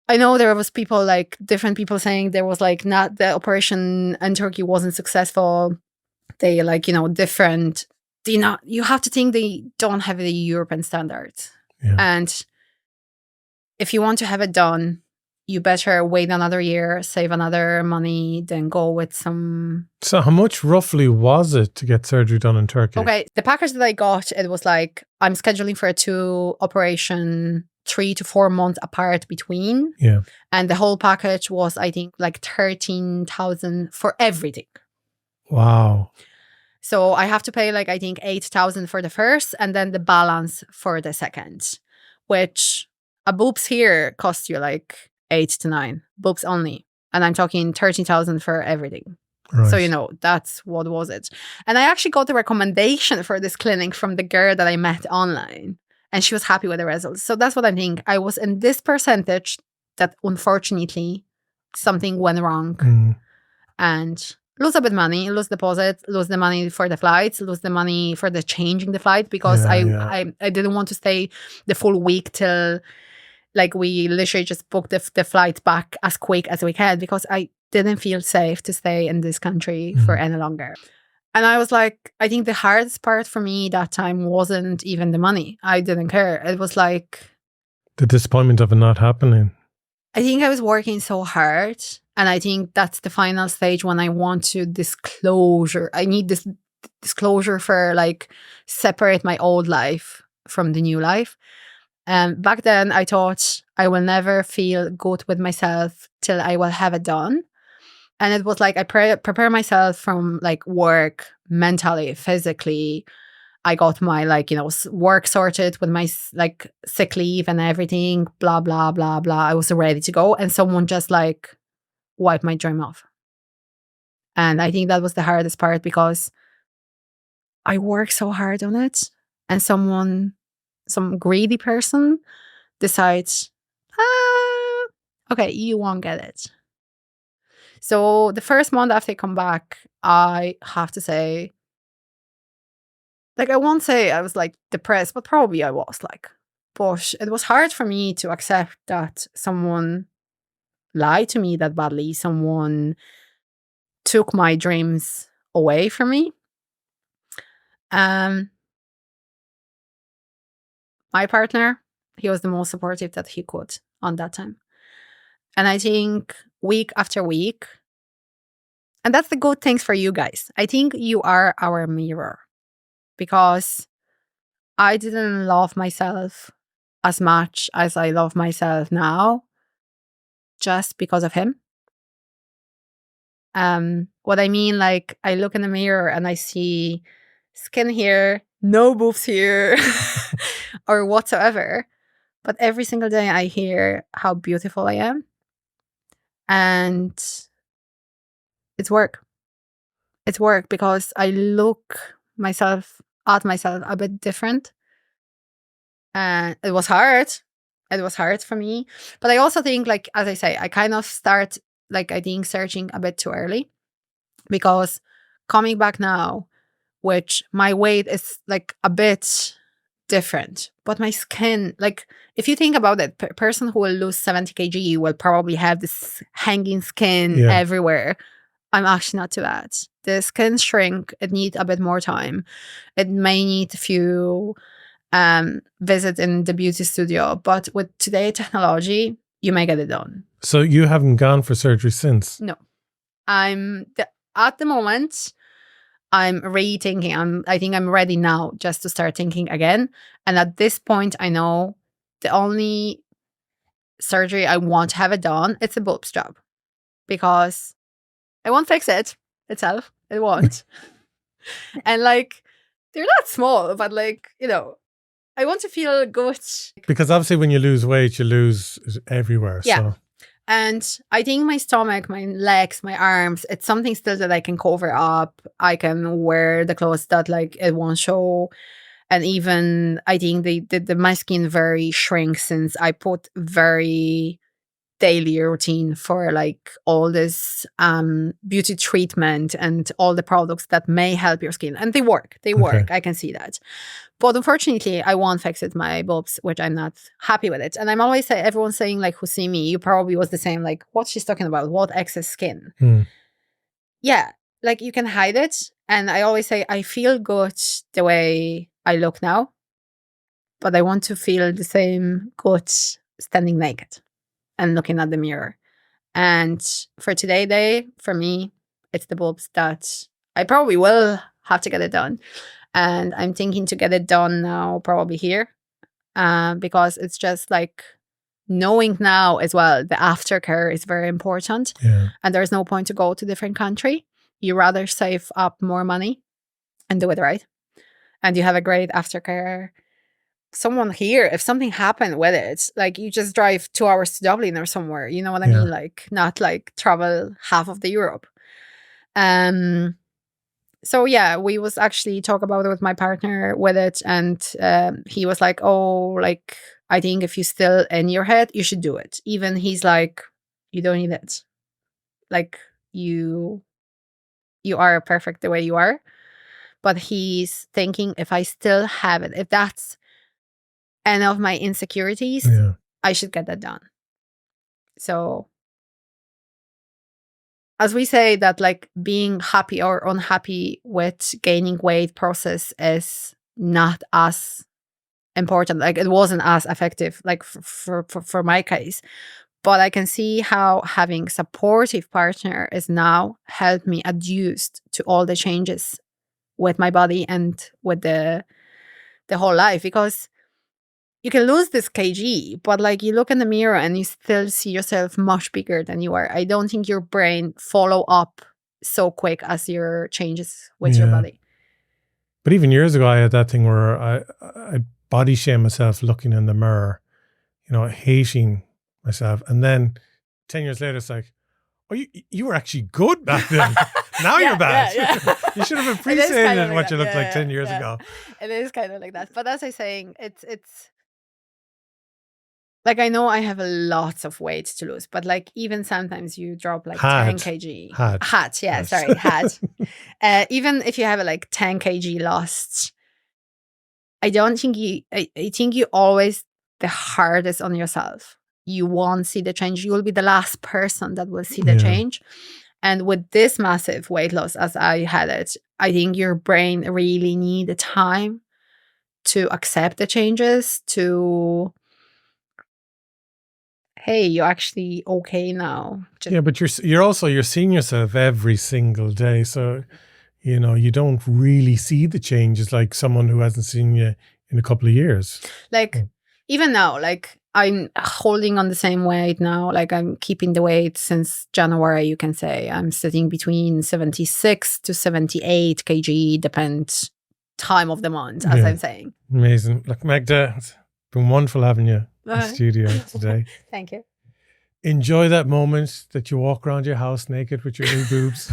I know there was people like different people saying there was like not the operation in Turkey wasn't successful. They like, different. You have to think they don't have the European standards. Yeah. And if you want to have it done, you better wait another year, save another money, then go with some. So how much roughly was it to get surgery done in Turkey? Okay, the package that I got, it was like, I'm scheduling for a 2 operation, 3 to 4 months apart between. Yeah. And the whole package was, I think, like 13,000 for everything. Wow. So I have to pay like, I think 8,000 for the first and then the balance for the second, which a boobs here cost you like 8 to 9 boobs only. And I'm talking 30,000 for everything. Right. So, that's what was it. And I actually got the recommendation for this clinic from the girl that I met online. And she was happy with the results. So that's what I think. I was in this percentage that unfortunately something went wrong. And lose a bit money, lose deposit, lose the money for the flights, lose the money for the changing the flight because I didn't want to stay the full week till like we literally just booked the flight back as quick as we can because I didn't feel safe to stay in this country for any longer. And I was like, I think the hardest part for me that time wasn't even the money. I didn't care. It was like the disappointment of it not happening. I think I was working so hard. And I think that's the final stage when I want to disclosure. I need this disclosure for like separate my old life from the new life. Back then I thought I will never feel good with myself till I will have it done. And it was like I prepare myself from like work, mentally, physically. I got my like, work sorted with my like sick leave and everything, blah, blah, blah, blah. I was ready to go. And someone just like wiped my dream off. And I think that was the hardest part because I worked so hard on it. And some greedy person decides, okay, you won't get it. So the first month after I come back, I have to say, like, I won't say I was like depressed, but probably I was like, but it was hard for me to accept that someone lied to me that badly. Someone took my dreams away from me. My partner, he was the most supportive that he could on that time. And I think week after week, and that's the good things for you guys. I think you are our mirror because I didn't love myself as much as I love myself now just because of him. What I mean, like I look in the mirror and I see skin here, no boobs here or whatsoever. But every single day I hear how beautiful I am. And it's work. It's work because I look at myself a bit different. And it was hard. It was hard for me. But I also think, like, as I say, I kind of start, like, I think searching a bit too early. Because coming back now, which my weight is, like, a bit different. But my skin, like, if you think about it, a person who will lose 70 kg will probably have this hanging skin everywhere. I'm actually not too bad. The skin shrink, it needs a bit more time. It may need a few visits in the beauty studio. But with today's technology, you may get it done. So you haven't gone for surgery since? No. At the moment, I'm rethinking. I think I'm ready now just to start thinking again. And at this point, I know the only surgery I want to have it done, it's a boobs job. Because I won't fix it itself. It won't. And like, they're not small, but like, I want to feel good. Because obviously when you lose weight, you lose everywhere. Yeah. So. And I think my stomach, my legs, my arms, it's something still that I can cover up. I can wear the clothes that like it won't show. And even I think my skin very shrinks since I put very daily routine for like all this beauty treatment and all the products that may help your skin, and they work. I can see that, but unfortunately I won't fix it my bulbs, which I'm not happy with it. And I'm always say, everyone's saying like, who see me, you probably was the same, like, what she's talking about, what excess skin. Yeah, like you can hide it. And I always say I feel good the way I look now, but I want to feel the same good standing naked and looking at the mirror. And for today, for me, it's the bulbs that I probably will have to get it done. And I'm thinking to get it done now, probably here, because it's just like knowing now as well, the aftercare is very important. Yeah. And there's no point to go to a different country. You rather save up more money and do it right. And you have a great aftercare. Someone here, if something happened with it, like you just drive 2 hours to Dublin or somewhere, you know what I mean? Like not like travel half of the Europe. So yeah, we was actually talk about it with my partner with it, and he was like, oh, like I think if you still in your head, you should do it. Even he's like, you don't need it. Like you are perfect the way you are. But he's thinking, if I still have it, if that's any of my insecurities, I should get that done. So as we say that like being happy or unhappy with gaining weight process is not as important. Like it wasn't as effective like for my case. But I can see how having supportive partner is now helped me adjust to all the changes with my body and with the whole life. Because you can lose this kg, but like you look in the mirror and you still see yourself much bigger than you are. I don't think your brain follow up so quick as your changes with your body. But even years ago, I had that thing where I body shame myself looking in the mirror, you know, hating myself. And then 10 years later, it's like, oh, you were actually good back then. Now you're bad. You should have appreciated what you looked like 10 years ago. It is kind of like that. But as I'm saying, it's like, I know I have a lot of weight to lose, but like even sometimes you drop like 10 kg. Had. Even if you have like 10 kg lost, I don't think I think you always the hardest on yourself. You won't see the change. You will be the last person that will see the change. And with this massive weight loss, as I had it, I think your brain really need the time to accept the changes, to, hey, you're actually okay now. But you're seeing yourself every single day. So, you know, you don't really see the changes like someone who hasn't seen you in a couple of years. Like, even now, like, I'm holding on the same weight now. Like, I'm keeping the weight since January, you can say. I'm sitting between 76 to 78 kg, depends time of the month, as I'm saying. Amazing. Look, Magda, it's been wonderful having you in the studio today. Thank you. Enjoy that moment that you walk around your house naked with your new boobs.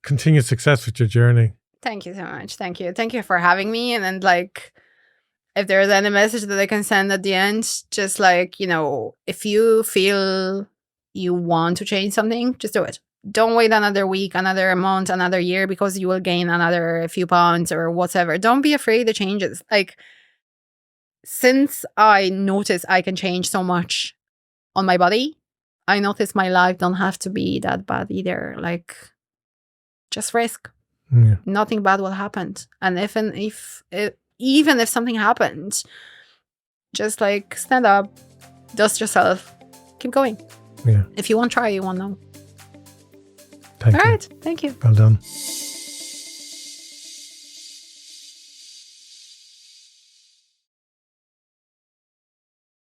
Continued success with your journey. Thank you so much. Thank you. Thank you for having me. And then, like, if there's any message that I can send at the end, just like, you know, if you feel you want to change something, just do it. Don't wait another week, another month, another year, because you will gain another few pounds or whatever. Don't be afraid of changes. Like, since I notice I can change so much on my body, I notice my life don't have to be that bad either. Like, just risk. Nothing bad will happen. And even if something happens, just like stand up, dust yourself, keep going. If you won't try, you won't know. Thank you. All right. Thank you. Well done.